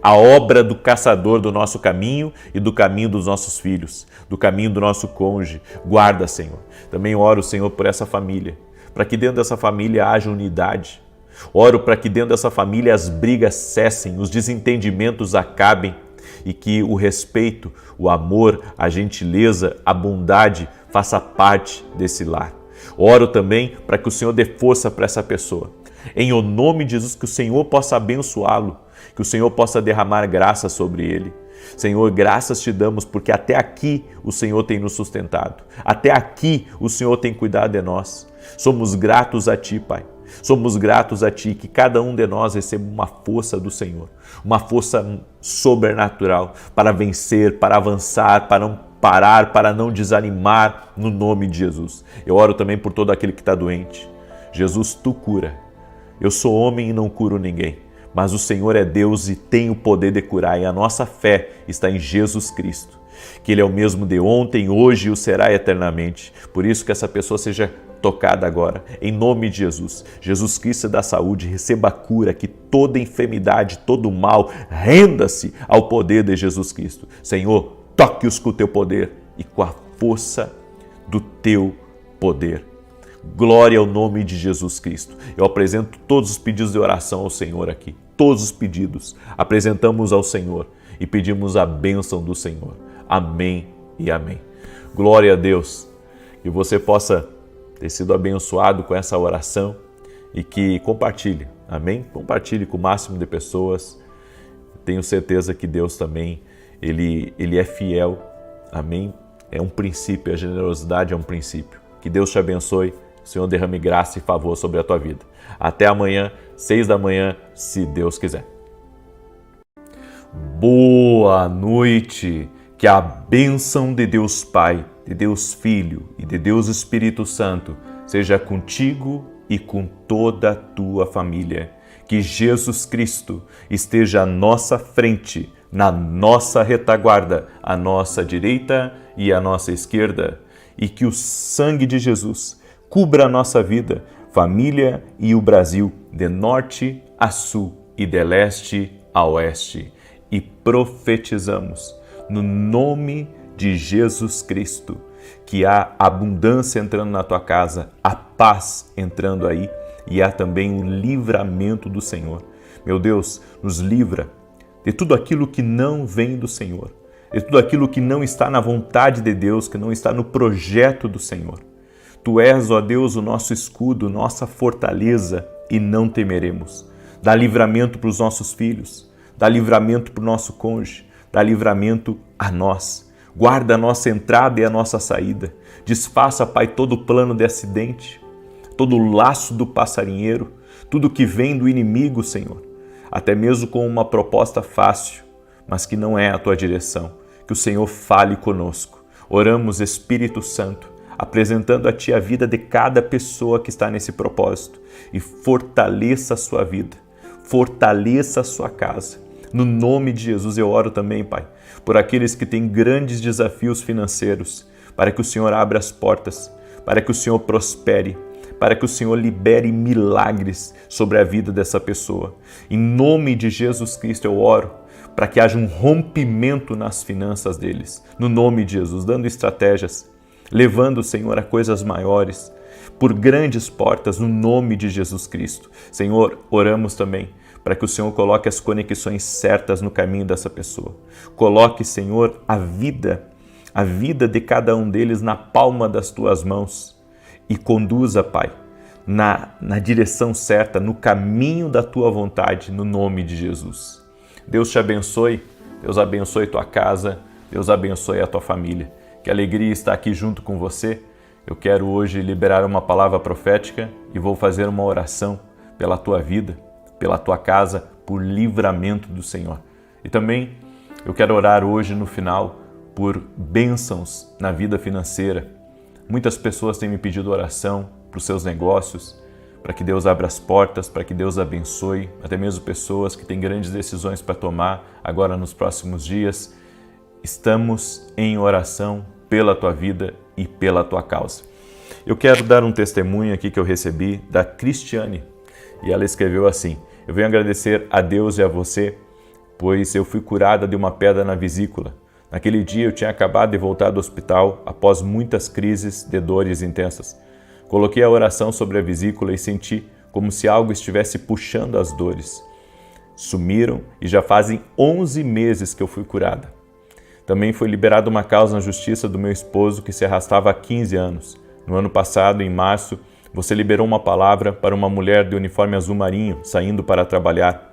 a obra do caçador do nosso caminho e do caminho dos nossos filhos, do caminho do nosso cônjuge. Guarda, Senhor. Também oro, Senhor, por essa família, para que dentro dessa família haja unidade. Oro para que dentro dessa família as brigas cessem, os desentendimentos acabem e que o respeito, o amor, a gentileza, a bondade faça parte desse lar. Oro também para que o Senhor dê força para essa pessoa. Em o nome de Jesus, que o Senhor possa abençoá-lo, que o Senhor possa derramar graça sobre ele. Senhor, graças te damos porque até aqui o Senhor tem nos sustentado. Até aqui o Senhor tem cuidado de nós. Somos gratos a Ti, Pai. Somos gratos a Ti, que cada um de nós receba uma força do Senhor, uma força sobrenatural para vencer, para avançar, para não parar, para não desanimar, no nome de Jesus. Eu oro também por todo aquele que está doente. Jesus, Tu cura. Eu sou homem e não curo ninguém, mas o Senhor é Deus e tem o poder de curar, e a nossa fé está em Jesus Cristo, que Ele é o mesmo de ontem, hoje e o será eternamente. Por isso que essa pessoa seja tocada agora, em nome de Jesus. Jesus Cristo dá saúde, receba a cura, que toda enfermidade, todo mal, renda-se ao poder de Jesus Cristo. Senhor, toque-os com o Teu poder e com a força do Teu poder. Glória ao nome de Jesus Cristo. Eu apresento todos os pedidos de oração ao Senhor aqui. Todos os pedidos apresentamos ao Senhor e pedimos a bênção do Senhor. Amém e amém. Glória a Deus. Que você possa ter sido abençoado com essa oração e que compartilhe, amém? Compartilhe com o máximo de pessoas. Tenho certeza que Deus também, Ele é fiel, amém? É um princípio, a generosidade é um princípio. Que Deus te abençoe, o Senhor derrame graça e favor sobre a tua vida. Até amanhã, 6 da manhã, se Deus quiser. Boa noite! Que a bênção de Deus Pai, de Deus Filho e de Deus Espírito Santo seja contigo e com toda a tua família. Que Jesus Cristo esteja à nossa frente, na nossa retaguarda, à nossa direita e à nossa esquerda. E que o sangue de Jesus cubra a nossa vida, família e o Brasil, de norte a sul e de leste a oeste. E profetizamos no nome de Jesus Cristo que há abundância entrando na tua casa, a paz entrando aí e há também o livramento do Senhor. Meu Deus, nos livra de tudo aquilo que não vem do Senhor, de tudo aquilo que não está na vontade de Deus, que não está no projeto do Senhor. Tu és, ó Deus, o nosso escudo, nossa fortaleza, e não temeremos. Dá livramento para os nossos filhos, dá livramento para o nosso cônjuge, dá livramento a nós. Guarda a nossa entrada e a nossa saída. Desfaça, Pai, todo o plano de acidente, todo o laço do passarinheiro, tudo que vem do inimigo, Senhor. Até mesmo com uma proposta fácil, mas que não é a tua direção. Que o Senhor fale conosco. Oramos, Espírito Santo, apresentando a Ti a vida de cada pessoa que está nesse propósito e fortaleça a sua vida, fortaleça a sua casa. No nome de Jesus eu oro também, Pai, por aqueles que têm grandes desafios financeiros, para que o Senhor abra as portas, para que o Senhor prospere, para que o Senhor libere milagres sobre a vida dessa pessoa. Em nome de Jesus Cristo eu oro para que haja um rompimento nas finanças deles, no nome de Jesus, dando estratégias, levando o Senhor a coisas maiores, por grandes portas, no nome de Jesus Cristo. Senhor, oramos também para que o Senhor coloque as conexões certas no caminho dessa pessoa. Coloque, Senhor, a vida de cada um deles na palma das Tuas mãos e conduza, Pai, na direção certa, no caminho da Tua vontade, no nome de Jesus. Deus te abençoe, Deus abençoe tua casa, Deus abençoe a tua família. Que alegria estar aqui junto com você. Eu quero hoje liberar uma palavra profética e vou fazer uma oração pela tua vida, pela tua casa, por livramento do Senhor. E também eu quero orar hoje no final por bênçãos na vida financeira. Muitas pessoas têm me pedido oração para os seus negócios, para que Deus abra as portas, para que Deus abençoe, até mesmo pessoas que têm grandes decisões para tomar agora nos próximos dias. Estamos em oração pela tua vida e pela tua causa. Eu quero dar um testemunho aqui que eu recebi da Cristiane e ela escreveu assim: eu venho agradecer a Deus e a você, pois eu fui curada de uma pedra na vesícula. Naquele dia eu tinha acabado de voltar do hospital após muitas crises de dores intensas. Coloquei a oração sobre a vesícula e senti como se algo estivesse puxando as dores. Sumiram e já fazem 11 meses que eu fui curada. Também foi liberada uma causa na justiça do meu esposo que se arrastava há 15 anos. No ano passado, em março, você liberou uma palavra para uma mulher de uniforme azul marinho saindo para trabalhar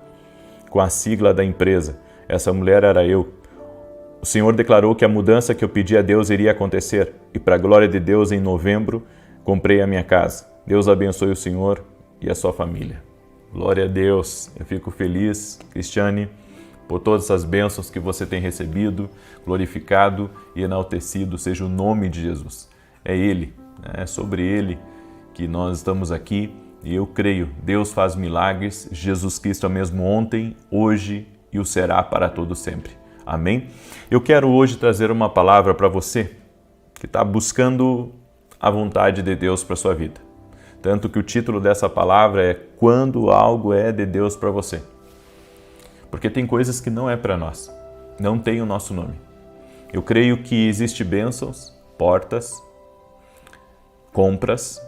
com a sigla da empresa. Essa mulher era eu. O Senhor declarou que a mudança que eu pedi a Deus iria acontecer e, para a glória de Deus, em novembro, comprei a minha casa. Deus abençoe o Senhor e a sua família. Glória a Deus. Eu fico feliz, Cristiane, por todas as bênçãos que você tem recebido, glorificado e enaltecido seja o nome de Jesus. É Ele, é sobre Ele que nós estamos aqui e eu creio, Deus faz milagres, Jesus Cristo é o mesmo ontem, hoje e o será para todo sempre. Amém? Eu quero hoje trazer uma palavra para você que está buscando a vontade de Deus para a sua vida. Tanto que o título dessa palavra é Quando Algo é de Deus para você. Porque tem coisas que não é para nós, não tem o nosso nome. Eu creio que existem bênçãos, portas, compras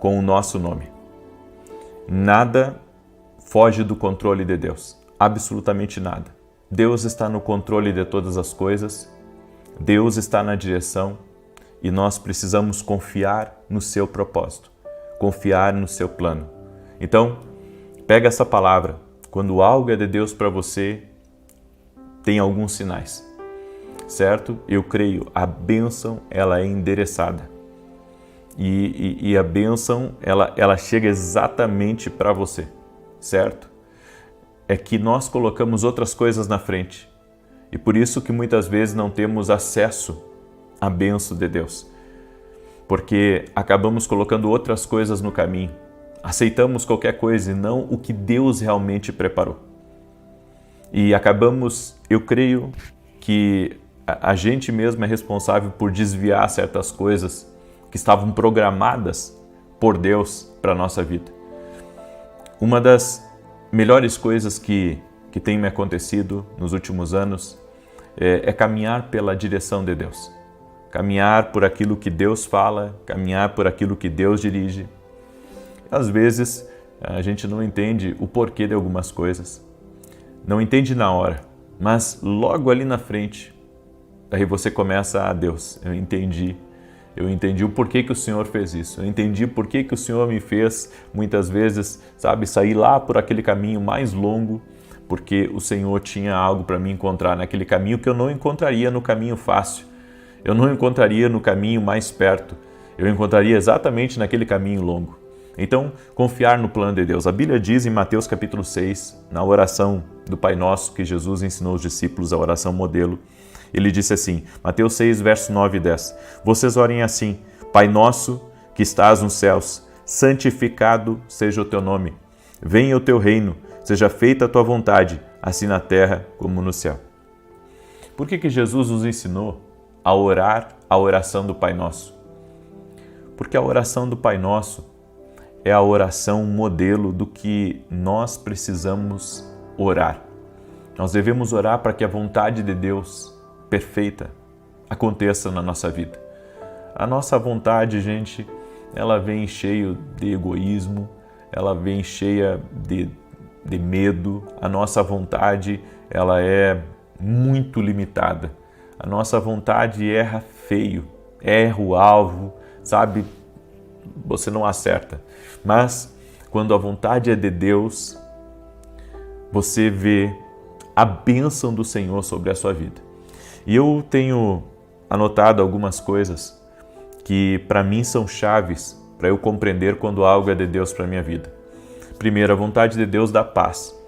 com o nosso nome. Nada foge do controle de Deus, absolutamente nada. Deus está no controle de todas as coisas, Deus está na direção e nós precisamos confiar no seu propósito, confiar no seu plano. Então, pega essa palavra. Quando algo é de Deus para você, tem alguns sinais, certo? Eu creio, a bênção ela é endereçada e a bênção ela chega exatamente para você, certo? É que nós colocamos outras coisas na frente e por isso que muitas vezes não temos acesso à bênção de Deus, porque acabamos colocando outras coisas no caminho, aceitamos qualquer coisa e não o que Deus realmente preparou. E acabamos, eu creio que a gente mesmo é responsável por desviar certas coisas que estavam programadas por Deus para a nossa vida. Uma das melhores coisas que tem me acontecido nos últimos anos é caminhar pela direção de Deus. Caminhar por aquilo que Deus fala, caminhar por aquilo que Deus dirige. Às vezes a gente não entende o porquê de algumas coisas, não entende na hora, mas logo ali na frente, aí você começa, Deus, eu entendi o porquê que o Senhor fez isso, eu entendi por que o Senhor me fez muitas vezes, sair lá por aquele caminho mais longo, porque o Senhor tinha algo para me encontrar naquele caminho que eu não encontraria no caminho fácil, eu não encontraria no caminho mais perto, eu encontraria exatamente naquele caminho longo. Então, confiar no plano de Deus. A Bíblia diz em Mateus capítulo 6, na oração do Pai Nosso, que Jesus ensinou os discípulos, a oração modelo, ele disse assim, Mateus 6, verso 9 e 10, vocês orem assim, Pai Nosso que estás nos céus, santificado seja o teu nome, venha o teu reino, seja feita a tua vontade, assim na terra como no céu. Por que Jesus nos ensinou a orar a oração do Pai Nosso? Porque a oração do Pai Nosso é a oração modelo do que nós precisamos orar. Nós devemos orar para que a vontade de Deus perfeita aconteça na nossa vida. A nossa vontade, gente, ela vem cheia de egoísmo, ela vem cheia de medo. A nossa vontade, ela é muito limitada. A nossa vontade erra feio, erra o alvo, você não acerta. Mas quando a vontade é de Deus, você vê a bênção do Senhor sobre a sua vida. E eu tenho anotado algumas coisas que para mim são chaves para eu compreender quando algo é de Deus para a minha vida. Primeiro, a vontade de Deus dá paz.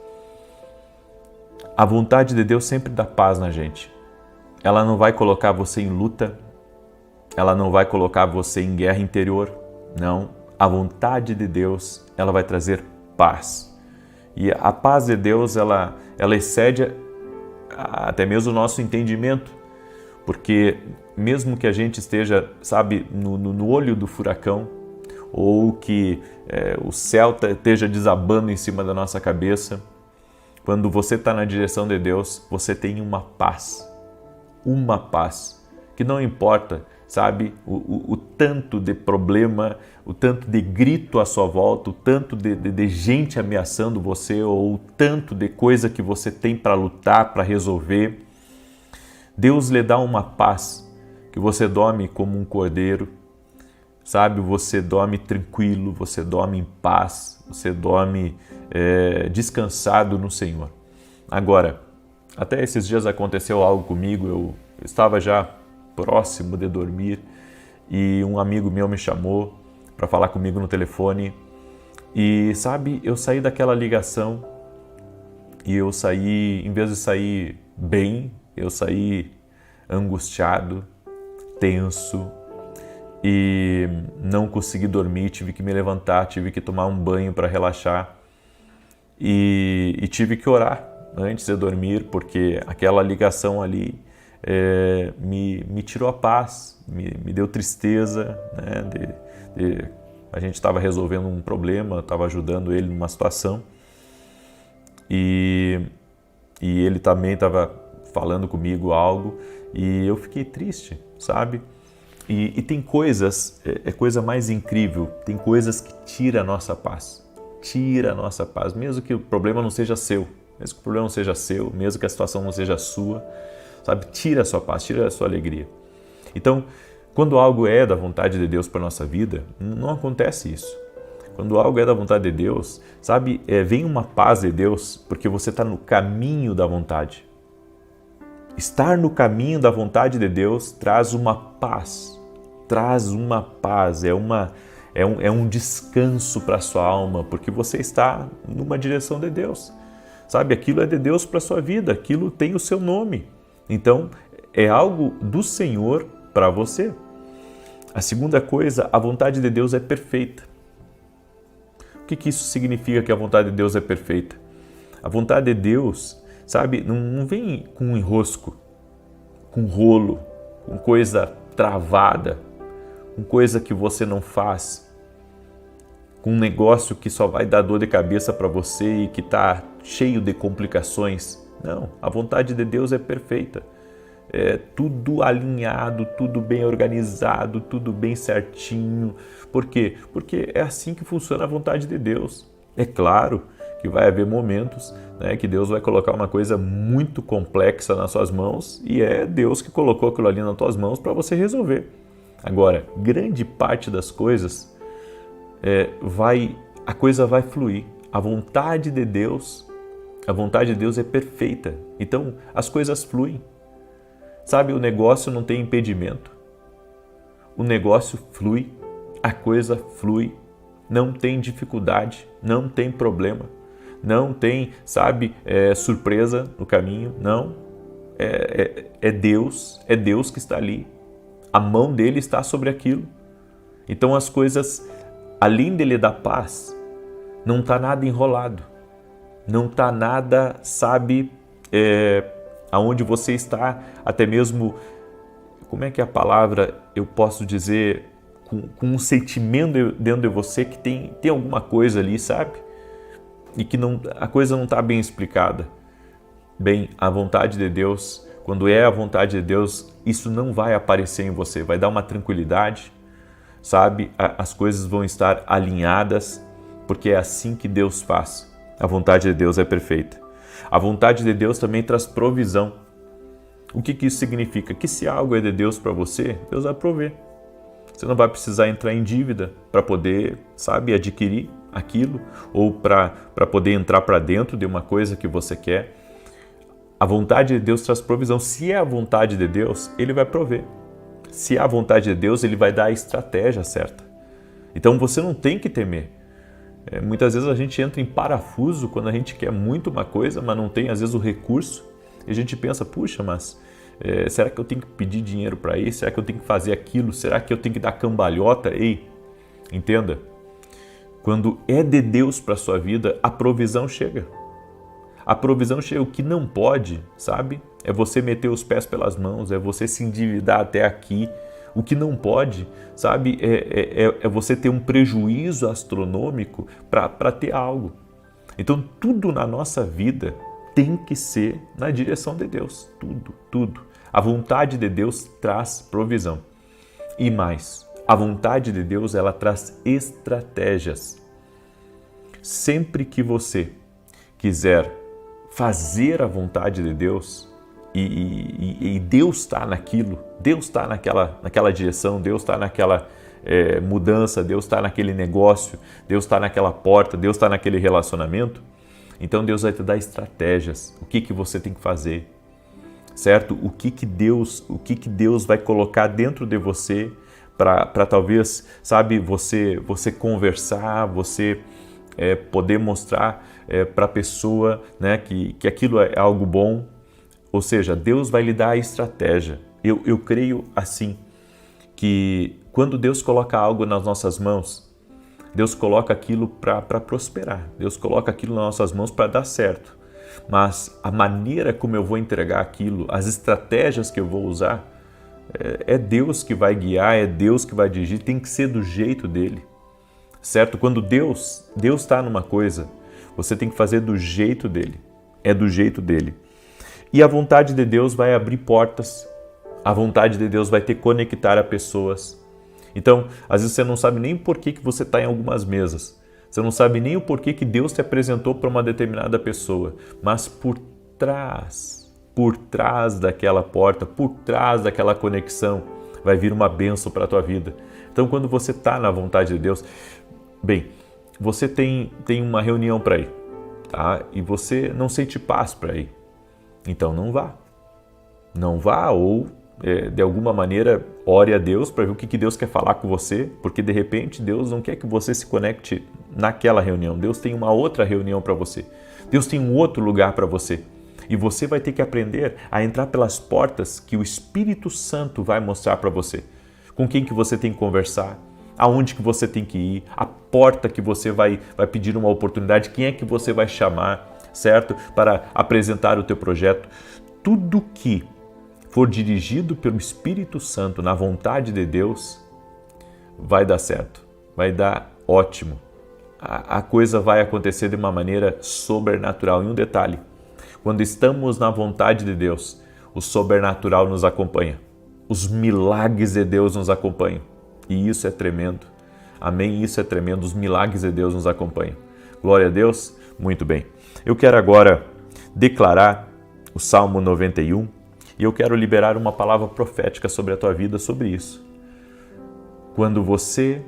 A vontade de Deus sempre dá paz na gente. Ela não vai colocar você em luta, ela não vai colocar você em guerra interior, não. A vontade de Deus, ela vai trazer paz. E a paz de Deus, ela excede até mesmo o nosso entendimento, porque mesmo que a gente esteja, no olho do furacão, ou que o céu esteja desabando em cima da nossa cabeça, quando você está na direção de Deus, você tem uma paz, que não importa, o tanto de problema, o tanto de grito à sua volta, o tanto de gente ameaçando você, ou o tanto de coisa que você tem para lutar, para resolver. Deus lhe dá uma paz, que você dorme como um cordeiro, você dorme tranquilo, você dorme em paz, você dorme descansado no Senhor. Agora, até esses dias aconteceu algo comigo, eu estava já próximo de dormir e um amigo meu me chamou para falar comigo no telefone e eu saí daquela ligação e eu saí, em vez de sair bem, eu saí angustiado, tenso e não consegui dormir, tive que me levantar, tive que tomar um banho para relaxar e tive que orar antes de dormir, porque aquela ligação ali me tirou a paz, me deu tristeza, a gente estava resolvendo um problema, estava ajudando ele numa situação e ele também estava falando comigo algo e eu fiquei triste, E tem coisas, coisa mais incrível, tem coisas que tiram a nossa paz, mesmo que o problema não seja seu, mesmo que a situação não seja sua, tira a sua paz, tira a sua alegria. Então, quando algo é da vontade de Deus para a nossa vida, não acontece isso. Quando algo é da vontade de Deus, vem uma paz de Deus, porque você está no caminho da vontade. Estar no caminho da vontade de Deus traz uma paz, é um descanso para a sua alma, porque você está numa direção de Deus. Aquilo é de Deus para a sua vida, aquilo tem o seu nome. Então, é algo do Senhor para você. A segunda coisa, a vontade de Deus é perfeita. O que isso significa que a vontade de Deus é perfeita? A vontade de Deus, não vem com um enrosco, com rolo, com coisa travada, com coisa que você não faz. com um negócio que só vai dar dor de cabeça para você e que está cheio de complicações. Não, a vontade de Deus é perfeita. É tudo alinhado, tudo bem organizado, tudo bem certinho. Por quê? Porque é assim que funciona a vontade de Deus. É claro que vai haver momentos, né, que Deus vai colocar uma coisa muito complexa nas suas mãos e é Deus que colocou aquilo ali nas tuas mãos para você resolver. Agora, grande parte das coisas a coisa vai fluir. A vontade de Deus é perfeita. Então, as coisas fluem. Sabe, o negócio não tem impedimento. O negócio flui, a coisa flui, não tem dificuldade, não tem problema, não tem, surpresa no caminho, não. É Deus que está ali. A mão dele está sobre aquilo. Então as coisas, além dele dar paz, não está nada enrolado, não está nada, aonde você está, até mesmo, como é que é a palavra, eu posso dizer, com um sentimento dentro de você que tem alguma coisa ali, sabe? E que a coisa não está bem explicada. Bem, a vontade de Deus, quando é a vontade de Deus, isso não vai aparecer em você, vai dar uma tranquilidade, sabe? As coisas vão estar alinhadas, porque é assim que Deus faz. A vontade de Deus é perfeita. A vontade de Deus também traz provisão. O que isso significa? Que se algo é de Deus para você, Deus vai prover. Você não vai precisar entrar em dívida para poder, adquirir aquilo ou para poder entrar para dentro de uma coisa que você quer. A vontade de Deus traz provisão. Se é a vontade de Deus, Ele vai prover. Se é a vontade de Deus, Ele vai dar a estratégia certa. Então você não tem que temer. Muitas vezes a gente entra em parafuso quando a gente quer muito uma coisa, mas não tem às vezes o recurso. E a gente pensa, puxa, mas será que eu tenho que pedir dinheiro para isso? Será que eu tenho que fazer aquilo? Será que eu tenho que dar cambalhota? Ei, entenda, quando é de Deus para a sua vida, a provisão chega. A provisão chega. O que não pode, é você meter os pés pelas mãos, é você se endividar até aqui. O que não pode, é você ter um prejuízo astronômico para ter algo. Então, tudo na nossa vida tem que ser na direção de Deus. Tudo. A vontade de Deus traz provisão. E mais, a vontade de Deus, ela traz estratégias. Sempre que você quiser fazer a vontade de Deus, e Deus está naquilo, Deus está naquela direção, Deus está naquela mudança, Deus está naquele negócio, Deus está naquela porta, Deus está naquele relacionamento, então Deus vai te dar estratégias, o que você tem que fazer, certo? O que Deus vai colocar dentro de você para talvez, você conversar, você poder mostrar para a pessoa, né, que aquilo é algo bom. Ou seja, Deus vai lhe dar a estratégia. Eu creio assim, que quando Deus coloca algo nas nossas mãos, Deus coloca aquilo para prosperar. Deus coloca aquilo nas nossas mãos para dar certo. Mas a maneira como eu vou entregar aquilo, as estratégias que eu vou usar, é Deus que vai guiar, é Deus que vai dirigir, tem que ser do jeito dele. Certo? Quando Deus está numa coisa, você tem que fazer do jeito dele. É do jeito dele. E a vontade de Deus vai abrir portas, a vontade de Deus vai te conectar a pessoas. Então, às vezes você não sabe nem por que você está em algumas mesas, você não sabe nem o porquê que Deus te apresentou para uma determinada pessoa, mas por trás daquela porta, por trás daquela conexão, vai vir uma bênção para a tua vida. Então, quando você está na vontade de Deus, bem, você tem uma reunião para ir, tá? E você não sente paz para ir. Então não vá ou de alguma maneira ore a Deus para ver o que Deus quer falar com você, porque de repente Deus não quer que você se conecte naquela reunião, Deus tem uma outra reunião para você, Deus tem um outro lugar para você e você vai ter que aprender a entrar pelas portas que o Espírito Santo vai mostrar para você, com quem que você tem que conversar, aonde que você tem que ir, a porta que você vai pedir uma oportunidade, quem é que você vai chamar, certo? Para apresentar o teu projeto. Tudo que for dirigido pelo Espírito Santo na vontade de Deus, vai dar certo, vai dar ótimo. a coisa vai acontecer de uma maneira sobrenatural. E um detalhe, quando estamos na vontade de Deus, o sobrenatural nos acompanha. Os milagres de Deus nos acompanham. E isso é tremendo. Amém? Isso é tremendo. Os milagres de Deus nos acompanham. Glória a Deus. Muito bem. Eu quero agora declarar o Salmo 91 e eu quero liberar uma palavra profética sobre a tua vida sobre isso. Quando você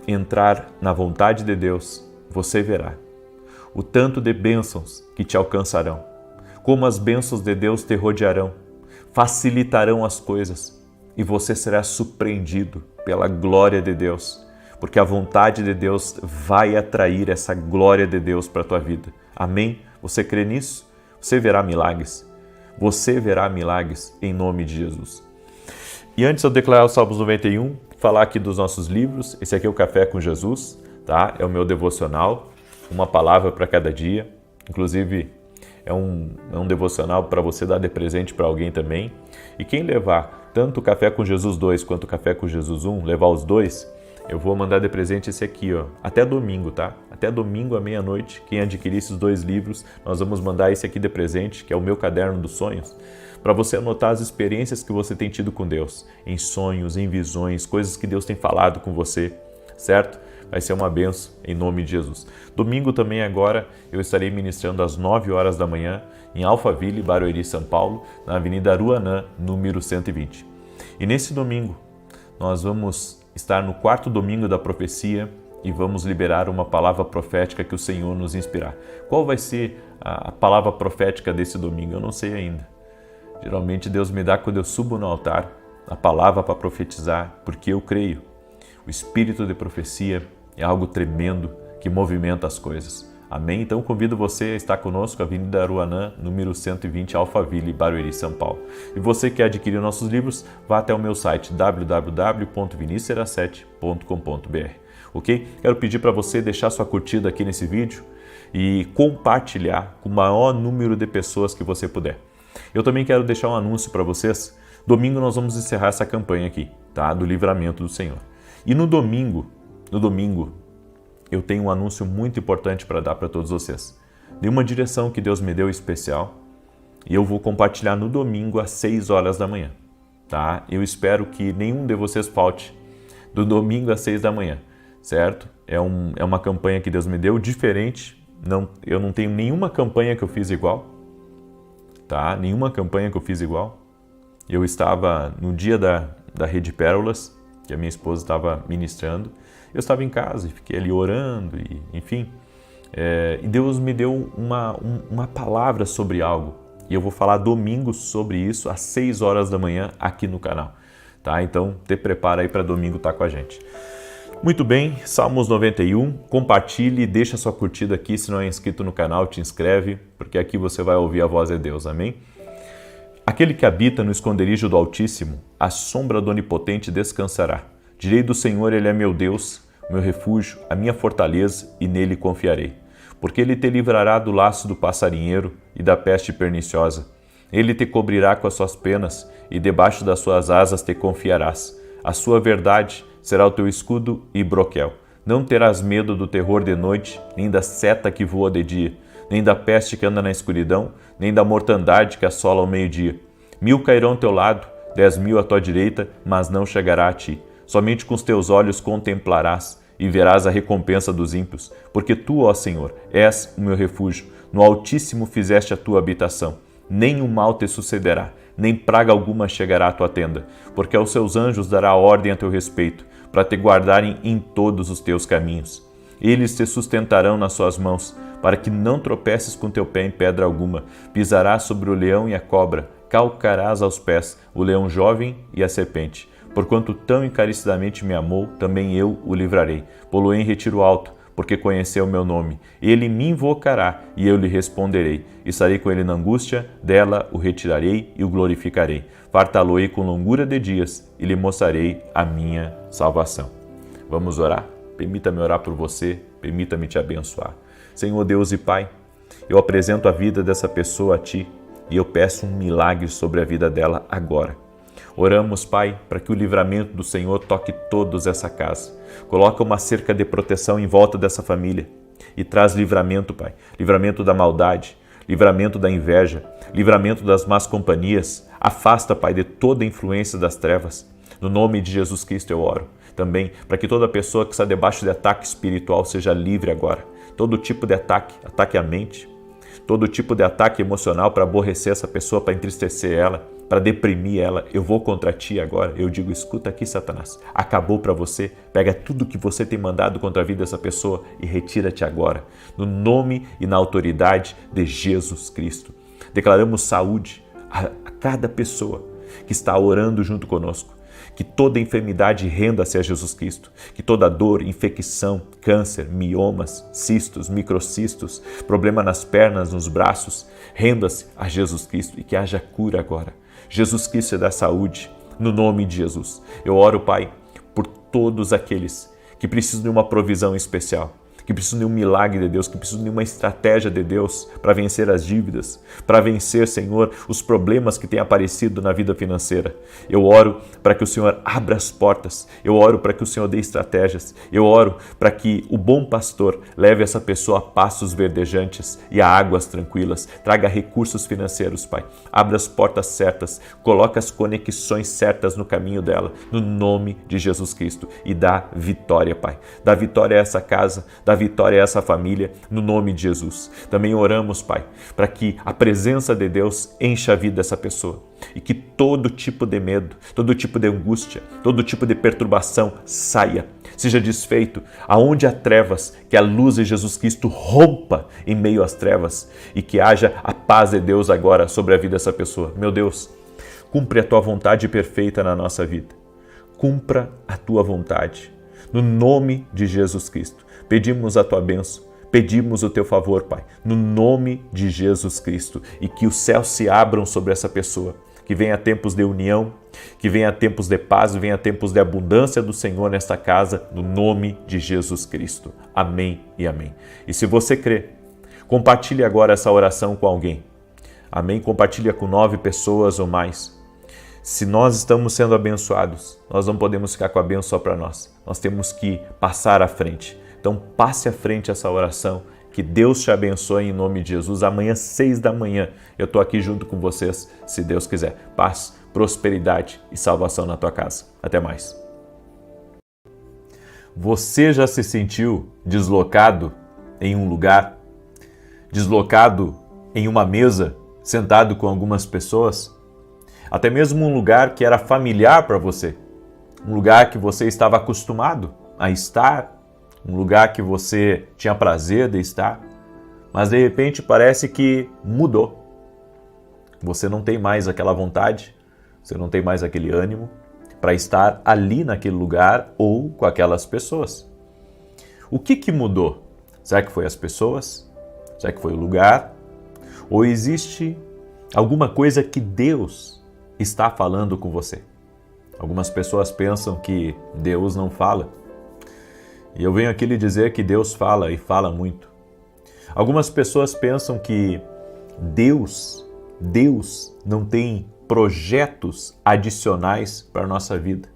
entrar na vontade de Deus, você verá o tanto de bênçãos que te alcançarão, como as bênçãos de Deus te rodearão, facilitarão as coisas e você será surpreendido pela glória de Deus, porque a vontade de Deus vai atrair essa glória de Deus para a tua vida. Amém? Você crê nisso? Você verá milagres. Você verá milagres em nome de Jesus. E antes de eu declarar o Salmos 91, falar aqui dos nossos livros. Esse aqui é o Café com Jesus, tá? É o meu devocional, uma palavra para cada dia. Inclusive, é um devocional para você dar de presente para alguém também. E quem levar tanto o Café com Jesus 2 quanto o Café com Jesus 1, levar os dois, eu vou mandar de presente esse aqui, ó, até domingo, tá? Até domingo à meia-noite, quem adquirir esses 2 livros, nós vamos mandar esse aqui de presente, que é o meu caderno dos sonhos, para você anotar as experiências que você tem tido com Deus, em sonhos, em visões, coisas que Deus tem falado com você, certo? Vai ser uma benção em nome de Jesus. Domingo também agora eu estarei ministrando às 9 horas da manhã em Alphaville, Barueri, São Paulo, na Avenida Aruanã, número 120. E nesse domingo nós vamos estar no 4º domingo da profecia e vamos liberar uma palavra profética que o Senhor nos inspirar. Qual vai ser a palavra profética desse domingo? Eu não sei ainda. Geralmente Deus me dá quando eu subo no altar a palavra para profetizar, porque eu creio. O espírito de profecia é algo tremendo que movimenta as coisas. Amém? Então convido você a estar conosco, Avenida Aruanã, número 120, Alphaville, Barueri, São Paulo. E você que quer adquirir nossos livros, vá até o meu site www.vinicius07.com.br. Ok? Quero pedir para você deixar sua curtida aqui nesse vídeo e compartilhar com o maior número de pessoas que você puder. Eu também quero deixar um anúncio para vocês. Domingo nós vamos encerrar essa campanha aqui, tá? Do livramento do Senhor. E no domingo, eu tenho um anúncio muito importante para dar para todos vocês. De uma direção que Deus me deu especial e eu vou compartilhar no domingo às 6 horas da manhã, tá? Eu espero que nenhum de vocês falte do domingo às 6 da manhã, certo? É uma campanha que Deus me deu diferente. Eu não tenho nenhuma campanha que eu fiz igual, tá? Nenhuma campanha que eu fiz igual. Eu estava no dia da Rede Pérolas, que a minha esposa estava ministrando. Eu estava em casa e fiquei ali orando, e, enfim. E Deus me deu uma palavra sobre algo. E eu vou falar domingo sobre isso às 6 horas da manhã aqui no canal. Tá? Então, te prepara aí para domingo estar com a gente. Muito bem, Salmos 91. Compartilhe, deixa sua curtida aqui. Se não é inscrito no canal, te inscreve, porque aqui você vai ouvir a voz de Deus. Amém? Aquele que habita no esconderijo do Altíssimo, à sombra do Onipotente descansará. Direi do Senhor, Ele é meu Deus, meu refúgio, a minha fortaleza, e nele confiarei. Porque Ele te livrará do laço do passarinheiro e da peste perniciosa. Ele te cobrirá com as suas penas, e debaixo das suas asas te confiarás. A sua verdade será o teu escudo e broquel. Não terás medo do terror de noite, nem da seta que voa de dia, nem da peste que anda na escuridão, nem da mortandade que assola ao meio-dia. 1000 cairão ao teu lado, 10.000 à tua direita, mas não chegará a ti. Somente com os teus olhos contemplarás e verás a recompensa dos ímpios, porque tu, ó Senhor, és o meu refúgio. No Altíssimo fizeste a tua habitação. Nem mal te sucederá, nem praga alguma chegará à tua tenda, porque aos seus anjos dará ordem a teu respeito, para te guardarem em todos os teus caminhos. Eles te sustentarão nas suas mãos, para que não tropeces com teu pé em pedra alguma. Pisarás sobre o leão e a cobra, calcarás aos pés o leão jovem e a serpente. Porquanto tão encarecidamente me amou, também eu o livrarei. Pô-lo-ei em retiro alto, porque conheceu o meu nome. Ele me invocará, e eu lhe responderei. Estarei com ele na angústia, dela o retirarei e o glorificarei. Fartá-lo-ei com longura de dias, e lhe mostrarei a minha salvação. Vamos orar? Permita-me orar por você, permita-me te abençoar. Senhor Deus e Pai, eu apresento a vida dessa pessoa a Ti, e eu peço um milagre sobre a vida dela agora. Oramos, Pai, para que o livramento do Senhor toque todos essa casa. Coloca uma cerca de proteção em volta dessa família. e traz livramento, Pai. Livramento da maldade, livramento da inveja, livramento das más companhias. Afasta, Pai, de toda influência das trevas. No nome de Jesus Cristo eu oro também para que toda pessoa que está debaixo de ataque espiritual seja livre agora. Todo tipo de ataque, ataque à mente, todo tipo de ataque emocional para aborrecer essa pessoa, para entristecer ela, para deprimir ela. Eu vou contra ti agora. Eu digo, escuta aqui, Satanás. Acabou para você. Pega tudo que você tem mandado contra a vida dessa pessoa e retira-te agora. No nome e na autoridade de Jesus Cristo. Declaramos saúde a cada pessoa que está orando junto conosco. Que toda enfermidade renda-se a Jesus Cristo, que toda dor, infecção, câncer, miomas, cistos, microcistos, problema nas pernas, nos braços, renda-se a Jesus Cristo e que haja cura agora. Jesus Cristo é da saúde, no nome de Jesus. Eu oro, Pai, por todos aqueles que precisam de uma provisão especial, que precisam de um milagre de Deus, que precisam de uma estratégia de Deus para vencer as dívidas, para vencer, Senhor, os problemas que têm aparecido na vida financeira. Eu oro para que o Senhor abra as portas, eu oro para que o Senhor dê estratégias, eu oro para que o bom pastor leve essa pessoa a pastos verdejantes e a águas tranquilas, traga recursos financeiros, Pai. Abra as portas certas, coloca as conexões certas no caminho dela, no nome de Jesus Cristo, e dá vitória, Pai. Dá vitória a essa casa, dá vitória a essa família, no nome de Jesus. Também oramos, Pai, para que a presença de Deus encha a vida dessa pessoa e que todo tipo de medo, todo tipo de angústia, todo tipo de perturbação saia, seja desfeito. Aonde há trevas, que a luz de Jesus Cristo rompa em meio às trevas e que haja a paz de Deus agora sobre a vida dessa pessoa. Meu Deus, cumpre a tua vontade perfeita na nossa vida. Cumpra a tua vontade. No nome de Jesus Cristo. Pedimos a tua bênção, pedimos o teu favor, Pai, no nome de Jesus Cristo, e que os céus se abram sobre essa pessoa, que venha tempos de união, que venha tempos de paz, venha tempos de abundância do Senhor nesta casa, no nome de Jesus Cristo. Amém e amém. E se você crê, compartilhe agora essa oração com alguém. Amém? Compartilha com 9 pessoas ou mais. Se nós estamos sendo abençoados, nós não podemos ficar com a bênção só para nós. Nós temos que passar à frente. Então passe à frente essa oração, que Deus te abençoe em nome de Jesus. Amanhã, 6 da manhã, eu estou aqui junto com vocês, se Deus quiser. Paz, prosperidade e salvação na tua casa. Até mais. Você já se sentiu deslocado em um lugar? Deslocado em uma mesa, sentado com algumas pessoas? Até mesmo um lugar que era familiar para você. Um lugar que você estava acostumado a estar, um lugar que você tinha prazer de estar, mas de repente parece que mudou. Você não tem mais aquela vontade, você não tem mais aquele ânimo para estar ali naquele lugar ou com aquelas pessoas. O que mudou? Será que foi as pessoas? Será que foi o lugar? Ou existe alguma coisa que Deus está falando com você? Algumas pessoas pensam que Deus não fala. E eu venho aqui lhe dizer que Deus fala e fala muito. Algumas pessoas pensam que Deus não tem projetos adicionais para a nossa vida.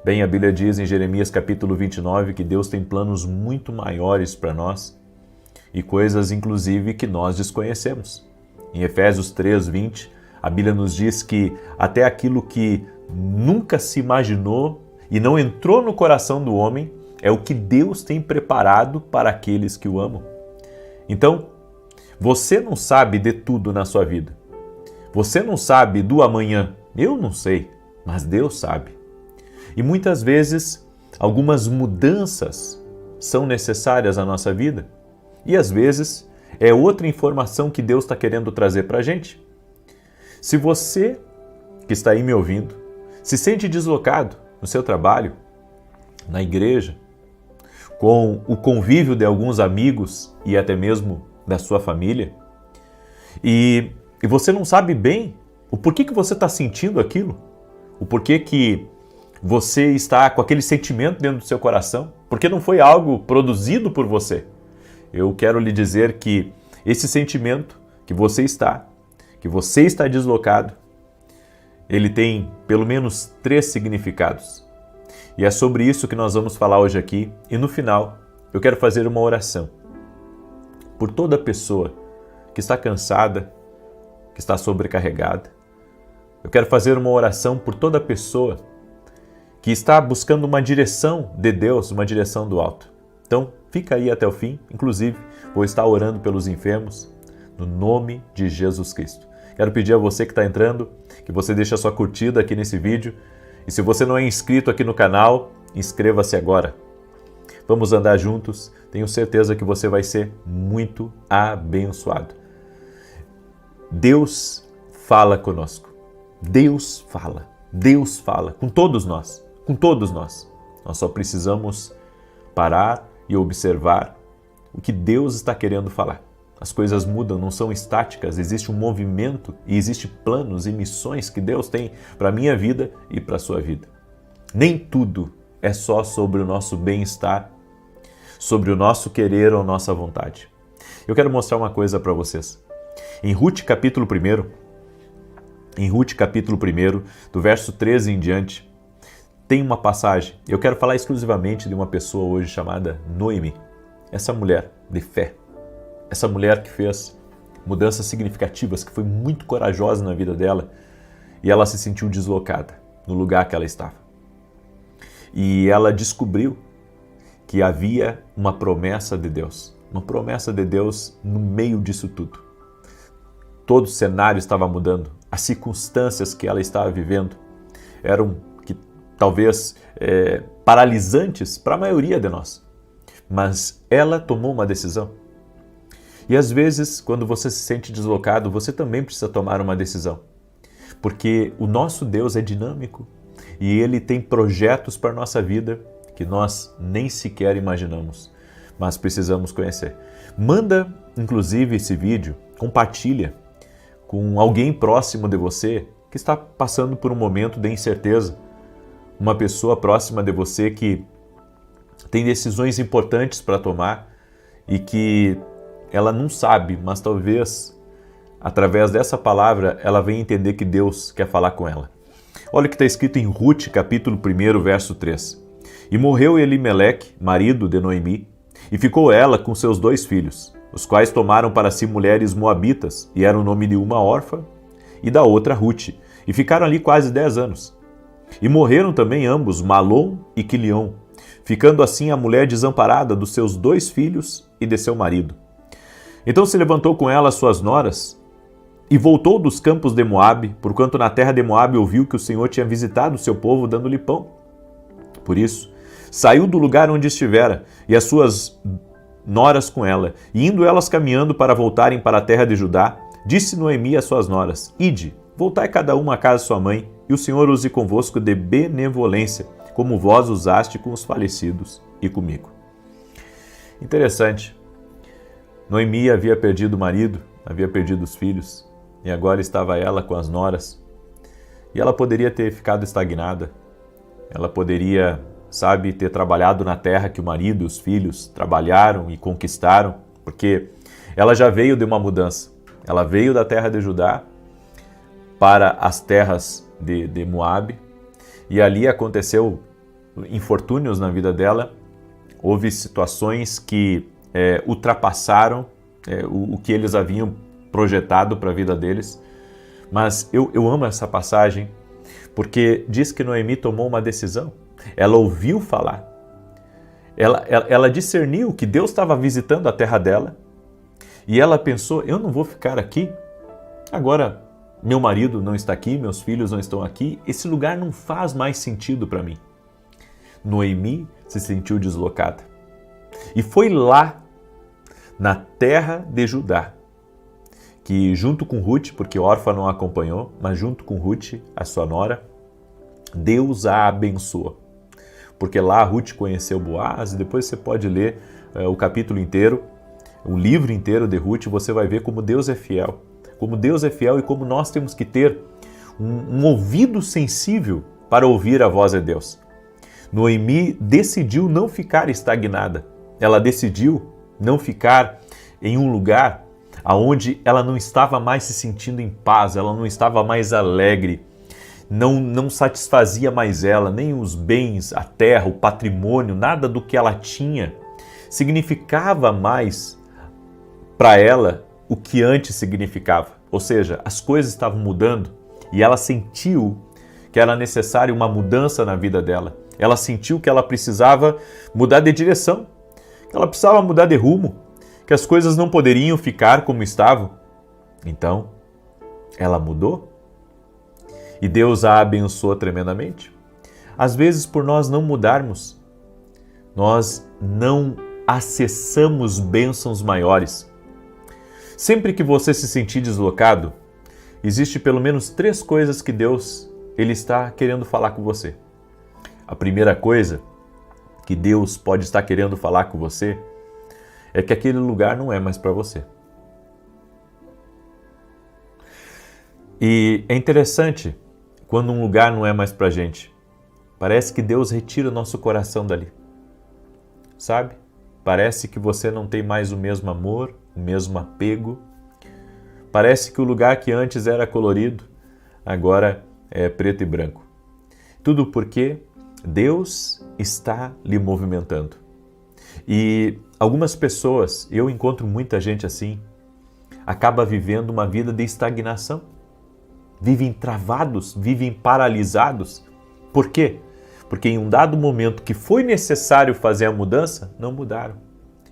Bem, a Bíblia diz em Jeremias capítulo 29 que Deus tem planos muito maiores para nós e coisas inclusive que nós desconhecemos. Em Efésios 3:20, a Bíblia nos diz que até aquilo que nunca se imaginou e não entrou no coração do homem é o que Deus tem preparado para aqueles que o amam. Então, você não sabe de tudo na sua vida. Você não sabe do amanhã. Eu não sei, mas Deus sabe. E muitas vezes, algumas mudanças são necessárias à nossa vida. E às vezes, é outra informação que Deus está querendo trazer para a gente. Se você, que está aí me ouvindo, se sente deslocado no seu trabalho, na igreja, com o convívio de alguns amigos e até mesmo da sua família, e você não sabe bem o porquê que você está sentindo aquilo, o porquê que você está com aquele sentimento dentro do seu coração, porque não foi algo produzido por você. Eu quero lhe dizer que esse sentimento que você está deslocado, ele tem pelo menos 3 significados. E é sobre isso que nós vamos falar hoje aqui. E no final, eu quero fazer uma oração por toda pessoa que está cansada, que está sobrecarregada. Eu quero fazer uma oração por toda pessoa que está buscando uma direção de Deus, uma direção do alto. Então, fica aí até o fim. Inclusive, vou estar orando pelos enfermos, no nome de Jesus Cristo. Quero pedir a você que está entrando, que você deixe a sua curtida aqui nesse vídeo. E se você não é inscrito aqui no canal, inscreva-se agora. Vamos andar juntos. Tenho certeza que você vai ser muito abençoado. Deus fala conosco. Deus fala com todos nós, com todos nós. Nós só precisamos parar e observar o que Deus está querendo falar. As coisas mudam, não são estáticas, existe um movimento e existem planos e missões que Deus tem para a minha vida e para a sua vida. Nem tudo é só sobre o nosso bem-estar, sobre o nosso querer ou nossa vontade. Eu quero mostrar uma coisa para vocês. Em Ruth capítulo 1, do verso 13 em diante, tem uma passagem. Eu quero falar exclusivamente de uma pessoa hoje chamada Noemi. Essa mulher de fé. Essa mulher que fez mudanças significativas, que foi muito corajosa na vida dela e ela se sentiu deslocada no lugar que ela estava. E ela descobriu que havia uma promessa de Deus. Uma promessa de Deus no meio disso tudo. Todo o cenário estava mudando. As circunstâncias que ela estava vivendo eram talvez paralisantes para a maioria de nós. Mas ela tomou uma decisão. E às vezes, quando você se sente deslocado, você também precisa tomar uma decisão. Porque o nosso Deus é dinâmico e Ele tem projetos para a nossa vida que nós nem sequer imaginamos, mas precisamos conhecer. Manda, inclusive, esse vídeo, compartilha com alguém próximo de você que está passando por um momento de incerteza. Uma pessoa próxima de você que tem decisões importantes para tomar e que ela não sabe, mas talvez através dessa palavra ela venha entender que Deus quer falar com ela. Olha o que está escrito em Ruth, capítulo 1, verso 3. E morreu Elimeleque, marido de Noemi, e ficou ela com seus 2 filhos, os quais tomaram para si mulheres moabitas, e era o nome de uma órfã e da outra Ruth, e ficaram ali quase 10 anos. E morreram também ambos, Malom e Quilion, ficando assim a mulher desamparada dos seus 2 filhos e de seu marido. Então se levantou com ela suas noras, e voltou dos campos de Moabe, porquanto na terra de Moabe ouviu que o Senhor tinha visitado o seu povo dando-lhe pão. Por isso, saiu do lugar onde estivera, e as suas noras com ela, e indo elas caminhando para voltarem para a terra de Judá, disse Noemi às suas noras: Ide, voltai cada uma à casa de sua mãe, e o Senhor use convosco de benevolência, como vós usaste com os falecidos e comigo. Interessante. Noemi havia perdido o marido, havia perdido os filhos, e agora estava ela com as noras. E ela poderia ter ficado estagnada. Ela poderia, ter trabalhado na terra que o marido e os filhos trabalharam e conquistaram, porque ela já veio de uma mudança. Ela veio da terra de Judá para as terras de Moabe, e ali aconteceu infortúnios na vida dela. Houve situações que ultrapassaram o que eles haviam projetado para a vida deles. Mas eu amo essa passagem porque diz que Noemi tomou uma decisão. Ela ouviu falar. Ela discerniu que Deus estava visitando a terra dela e ela pensou: eu não vou ficar aqui. Agora meu marido não está aqui, meus filhos não estão aqui. Esse lugar não faz mais sentido para mim. Noemi se sentiu deslocada. E foi lá, na terra de Judá, que junto com Ruth, porque Orfa não a acompanhou, mas junto com Ruth, a sua nora, Deus a abençoou. Porque lá Ruth conheceu Boaz, e depois você pode ler o capítulo inteiro, o livro inteiro de Ruth, você vai ver como Deus é fiel. Como Deus é fiel e como nós temos que ter um ouvido sensível para ouvir a voz de Deus. Noemi decidiu não ficar estagnada. Ela decidiu não ficar em um lugar onde ela não estava mais se sentindo em paz, ela não estava mais alegre, não satisfazia mais ela, nem os bens, a terra, o patrimônio, nada do que ela tinha significava mais para ela o que antes significava. Ou seja, as coisas estavam mudando e ela sentiu que era necessária uma mudança na vida dela. Ela sentiu que ela precisava mudar de direção, que ela precisava mudar de rumo, que as coisas não poderiam ficar como estavam. Então, ela mudou e Deus a abençoou tremendamente. Às vezes, por nós não mudarmos, nós não acessamos bênçãos maiores. Sempre que você se sentir deslocado, existe pelo menos 3 coisas que Deus ele está querendo falar com você. A primeira coisa que Deus pode estar querendo falar com você é que aquele lugar não é mais para você. E é interessante quando um lugar não é mais para a gente. Parece que Deus retira o nosso coração dali. Sabe? Parece que você não tem mais o mesmo amor, o mesmo apego. Parece que o lugar que antes era colorido, agora é preto e branco. Tudo porque Deus está lhe movimentando. E algumas pessoas, eu encontro muita gente assim, acaba vivendo uma vida de estagnação. Vivem travados, vivem paralisados. Por quê? Porque em um dado momento que foi necessário fazer a mudança, não mudaram.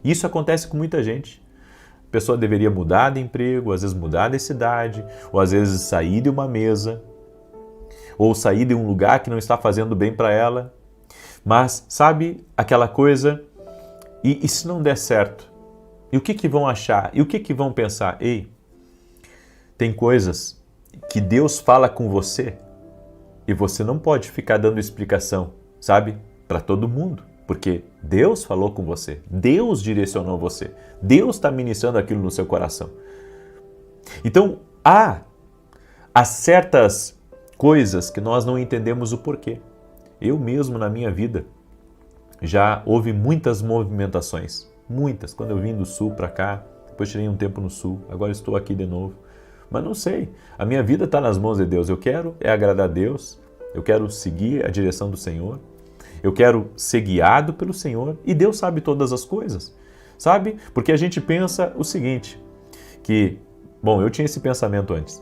Isso acontece com muita gente. A pessoa deveria mudar de emprego, às vezes mudar de cidade, ou às vezes sair de uma mesa, ou sair de um lugar que não está fazendo bem para ela. Mas, sabe, aquela coisa, e se não der certo? E o que vão achar? E o que vão pensar? Ei, tem coisas que Deus fala com você e você não pode ficar dando explicação, sabe, para todo mundo. Porque Deus falou com você, Deus direcionou você, Deus está ministrando aquilo no seu coração. Então, há certas coisas que nós não entendemos o porquê. Eu mesmo, na minha vida, já houve muitas movimentações, muitas. Quando eu vim do Sul para cá, depois tirei um tempo no Sul, agora estou aqui de novo. Mas não sei, a minha vida está nas mãos de Deus. Eu quero agradar a Deus, eu quero seguir a direção do Senhor, eu quero ser guiado pelo Senhor e Deus sabe todas as coisas, sabe? Porque a gente pensa o seguinte, que, bom, eu tinha esse pensamento antes,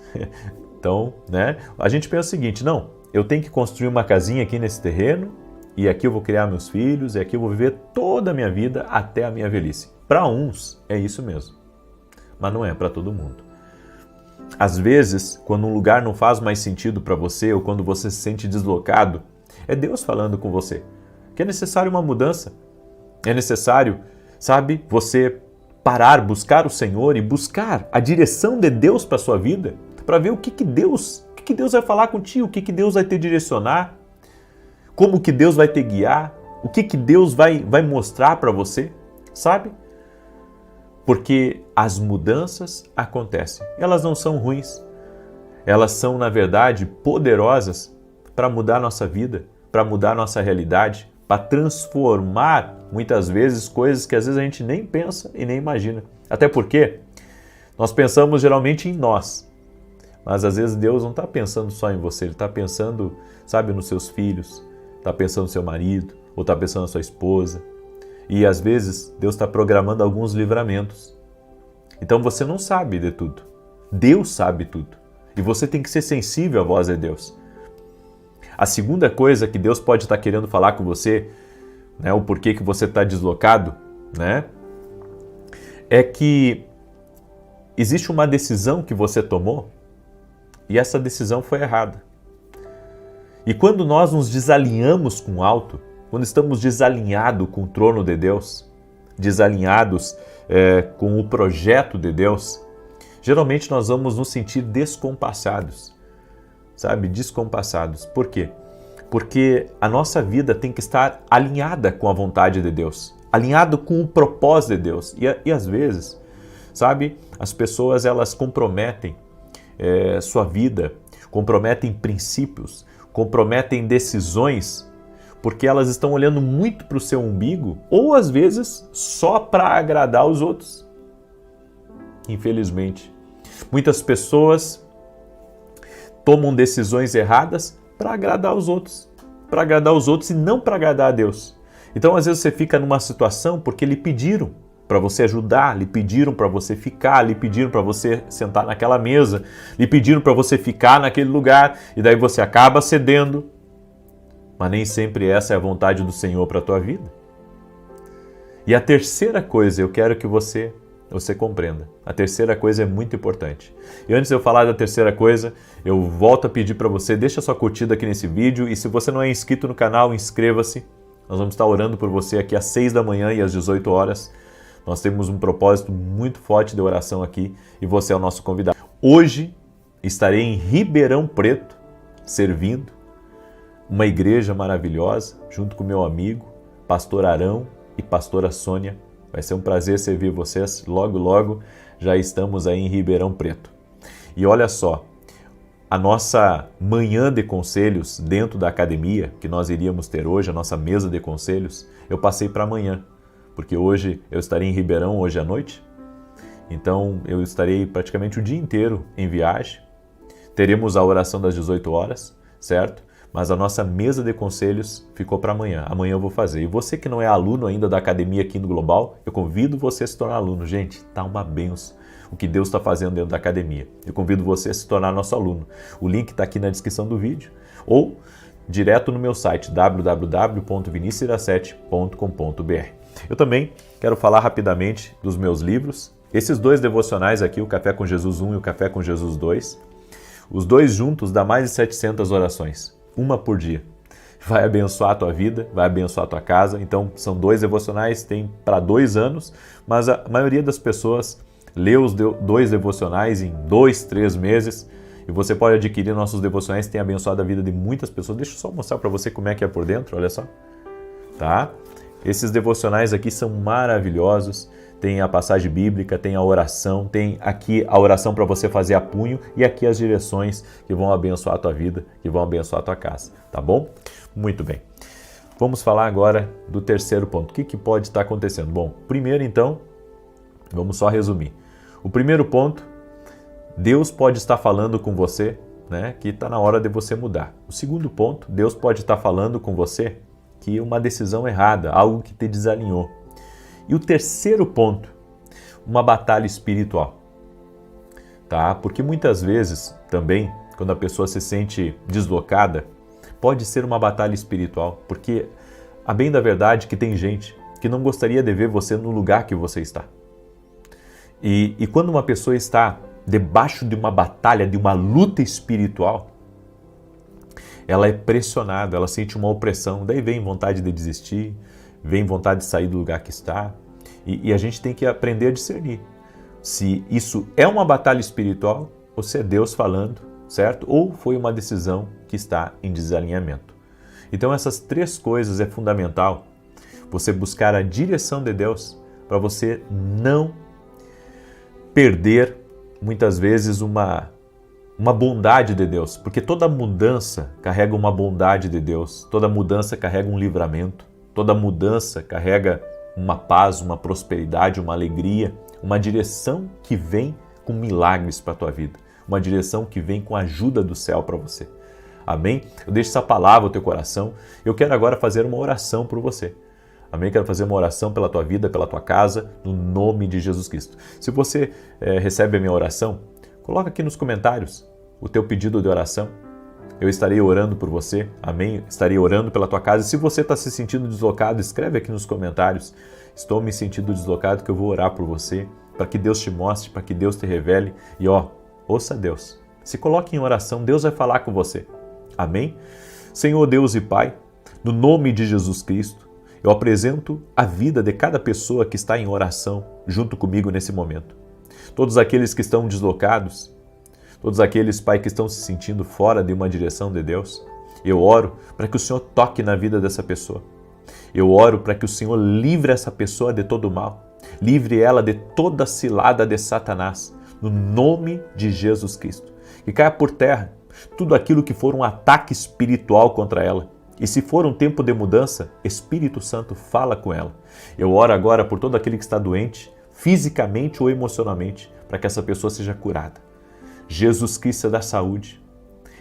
então, né? A gente pensa o seguinte, não, eu tenho que construir uma casinha aqui nesse terreno e aqui eu vou criar meus filhos e aqui eu vou viver toda a minha vida até a minha velhice. Para uns é isso mesmo, mas não é para todo mundo. Às vezes, quando um lugar não faz mais sentido para você ou quando você se sente deslocado, é Deus falando com você que é necessário uma mudança. É necessário, sabe, você parar, buscar o Senhor e buscar a direção de Deus para a sua vida, para ver o que Deus vai falar contigo, o que Deus vai te direcionar, como que Deus vai te guiar, o que Deus vai mostrar para você, sabe? Porque as mudanças acontecem. Elas não são ruins. Elas são, na verdade, poderosas para mudar nossa vida, para mudar nossa realidade, para transformar, muitas vezes, coisas que às vezes a gente nem pensa e nem imagina. Até porque nós pensamos geralmente em nós. Mas às vezes Deus não está pensando só em você, Ele está pensando, sabe, nos seus filhos, está pensando no seu marido, ou está pensando na sua esposa. E às vezes Deus está programando alguns livramentos. Então você não sabe de tudo. Deus sabe tudo. E você tem que ser sensível à voz de Deus. A segunda coisa que Deus pode estar querendo falar com você, né, o porquê que você está deslocado, né, é que existe uma decisão que você tomou e essa decisão foi errada. E quando nós nos desalinhamos com o alto, quando estamos desalinhados com o trono de Deus, desalinhados com o projeto de Deus, geralmente nós vamos nos sentir descompassados, sabe? Descompassados. Por quê? Porque a nossa vida tem que estar alinhada com a vontade de Deus, alinhado com o propósito de Deus. E às vezes, sabe, as pessoas elas comprometem sua vida, comprometem princípios, comprometem decisões, porque elas estão olhando muito para o seu umbigo, ou às vezes só para agradar os outros. Infelizmente, muitas pessoas tomam decisões erradas para agradar os outros e não para agradar a Deus. Então, às vezes você fica numa situação porque lhe pediram para você ajudar, lhe pediram para você ficar, lhe pediram para você sentar naquela mesa, lhe pediram para você ficar naquele lugar, e daí você acaba cedendo. Mas nem sempre essa é a vontade do Senhor para a tua vida. E a terceira coisa, eu quero que você compreenda. A terceira coisa é muito importante. E antes de eu falar da terceira coisa, eu volto a pedir para você, deixa sua curtida aqui nesse vídeo, e se você não é inscrito no canal, inscreva-se. Nós vamos estar orando por você aqui às 6 da manhã e às 18 horas. Nós temos um propósito muito forte de oração aqui e você é o nosso convidado. Hoje estarei em Ribeirão Preto, servindo uma igreja maravilhosa, junto com meu amigo, pastor Arão e pastora Sônia. Vai ser um prazer servir vocês. Logo, logo já estamos aí em Ribeirão Preto. E olha só, a nossa manhã de conselhos dentro da academia, que nós iríamos ter hoje, a nossa mesa de conselhos, eu passei para amanhã, porque hoje eu estarei em Ribeirão, hoje à noite. Então eu estarei praticamente o dia inteiro em viagem. Teremos a oração das 18 horas, certo? Mas a nossa mesa de conselhos ficou para amanhã. Amanhã eu vou fazer. E você que não é aluno ainda da academia aqui no Global, eu convido você a se tornar aluno. Gente, tá uma benção o que Deus está fazendo dentro da academia. Eu convido você a se tornar nosso aluno. O link está aqui na descrição do vídeo ou direto no meu site www.vinicius17.com.br. Eu também quero falar rapidamente dos meus livros. Esses dois devocionais aqui, o Café com Jesus 1 e o Café com Jesus 2, os dois juntos dá mais de 700 orações. Uma por dia. Vai abençoar a tua vida, vai abençoar a tua casa. Então, são dois devocionais, tem para 2 anos, mas a maioria das pessoas lê os dois devocionais em 2, 3 meses, e você pode adquirir nossos devocionais, tem abençoado a vida de muitas pessoas. Deixa eu só mostrar para você como é que é por dentro, olha só. Tá? Esses devocionais aqui são maravilhosos. Tem a passagem bíblica, tem a oração, tem aqui a oração para você fazer a punho e aqui as direções que vão abençoar a tua vida, que vão abençoar a tua casa, tá bom? Muito bem. Vamos falar agora do terceiro ponto. O que pode estar acontecendo? Bom, primeiro então, vamos só resumir. O primeiro ponto, Deus pode estar falando com você, né, que está na hora de você mudar. O segundo ponto, Deus pode estar falando com você que uma decisão errada, algo que te desalinhou. E o terceiro ponto, uma batalha espiritual, tá? Porque muitas vezes também, quando a pessoa se sente deslocada, pode ser uma batalha espiritual, porque a bem da verdade que tem gente que não gostaria de ver você no lugar que você está. E quando uma pessoa está debaixo de uma batalha, de uma luta espiritual, ela é pressionada, ela sente uma opressão, daí vem vontade de desistir, vem vontade de sair do lugar que está, e a gente tem que aprender a discernir se isso é uma batalha espiritual ou se é Deus falando, certo? Ou foi uma decisão que está em desalinhamento. Então essas 3 coisas é fundamental, você buscar a direção de Deus para você não perder muitas vezes uma bondade de Deus, porque toda mudança carrega uma bondade de Deus, toda mudança carrega um livramento, toda mudança carrega uma paz, uma prosperidade, uma alegria, uma direção que vem com milagres para a tua vida, uma direção que vem com a ajuda do céu para você. Amém? Eu deixo essa palavra no teu coração. Eu quero agora fazer uma oração por você. Amém? Quero fazer uma oração pela tua vida, pela tua casa, no nome de Jesus Cristo. Se você recebe a minha oração, coloca aqui nos comentários o teu pedido de oração. Eu estarei orando por você, amém? Estarei orando pela tua casa. E se você está se sentindo deslocado, escreve aqui nos comentários. Estou me sentindo deslocado, que eu vou orar por você, para que Deus te mostre, para que Deus te revele. E ouça Deus. Se coloque em oração, Deus vai falar com você. Amém? Senhor Deus e Pai, no nome de Jesus Cristo, eu apresento a vida de cada pessoa que está em oração junto comigo nesse momento. Todos aqueles que estão deslocados, todos aqueles, Pai, que estão se sentindo fora de uma direção de Deus, eu oro para que o Senhor toque na vida dessa pessoa. Eu oro para que o Senhor livre essa pessoa de todo mal, livre ela de toda cilada de Satanás, no nome de Jesus Cristo. Que caia por terra tudo aquilo que for um ataque espiritual contra ela. E se for um tempo de mudança, Espírito Santo fala com ela. Eu oro agora por todo aquele que está doente, fisicamente ou emocionalmente, para que essa pessoa seja curada. Jesus Cristo dá saúde.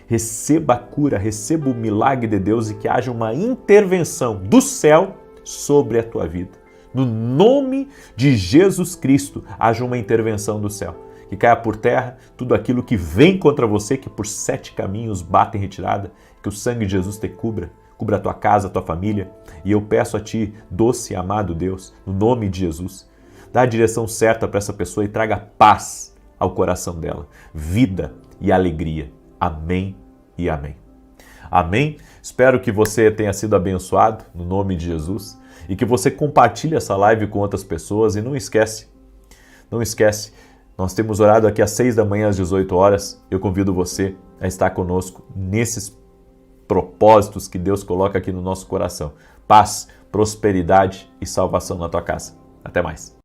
Receba a cura, receba o milagre de Deus e que haja uma intervenção do céu sobre a tua vida. No nome de Jesus Cristo, haja uma intervenção do céu. Que caia por terra tudo aquilo que vem contra você, que por 7 caminhos bate em retirada, que o sangue de Jesus te cubra a tua casa, a tua família. E eu peço a ti, doce e amado Deus, no nome de Jesus, dá a direção certa para essa pessoa e traga paz ao coração dela, vida e alegria. Amém e amém. Amém? Espero que você tenha sido abençoado no nome de Jesus e que você compartilhe essa live com outras pessoas. E não esquece, nós temos orado aqui às 6 da manhã, às 18 horas. Eu convido você a estar conosco nesses propósitos que Deus coloca aqui no nosso coração. Paz, prosperidade e salvação na tua casa. Até mais.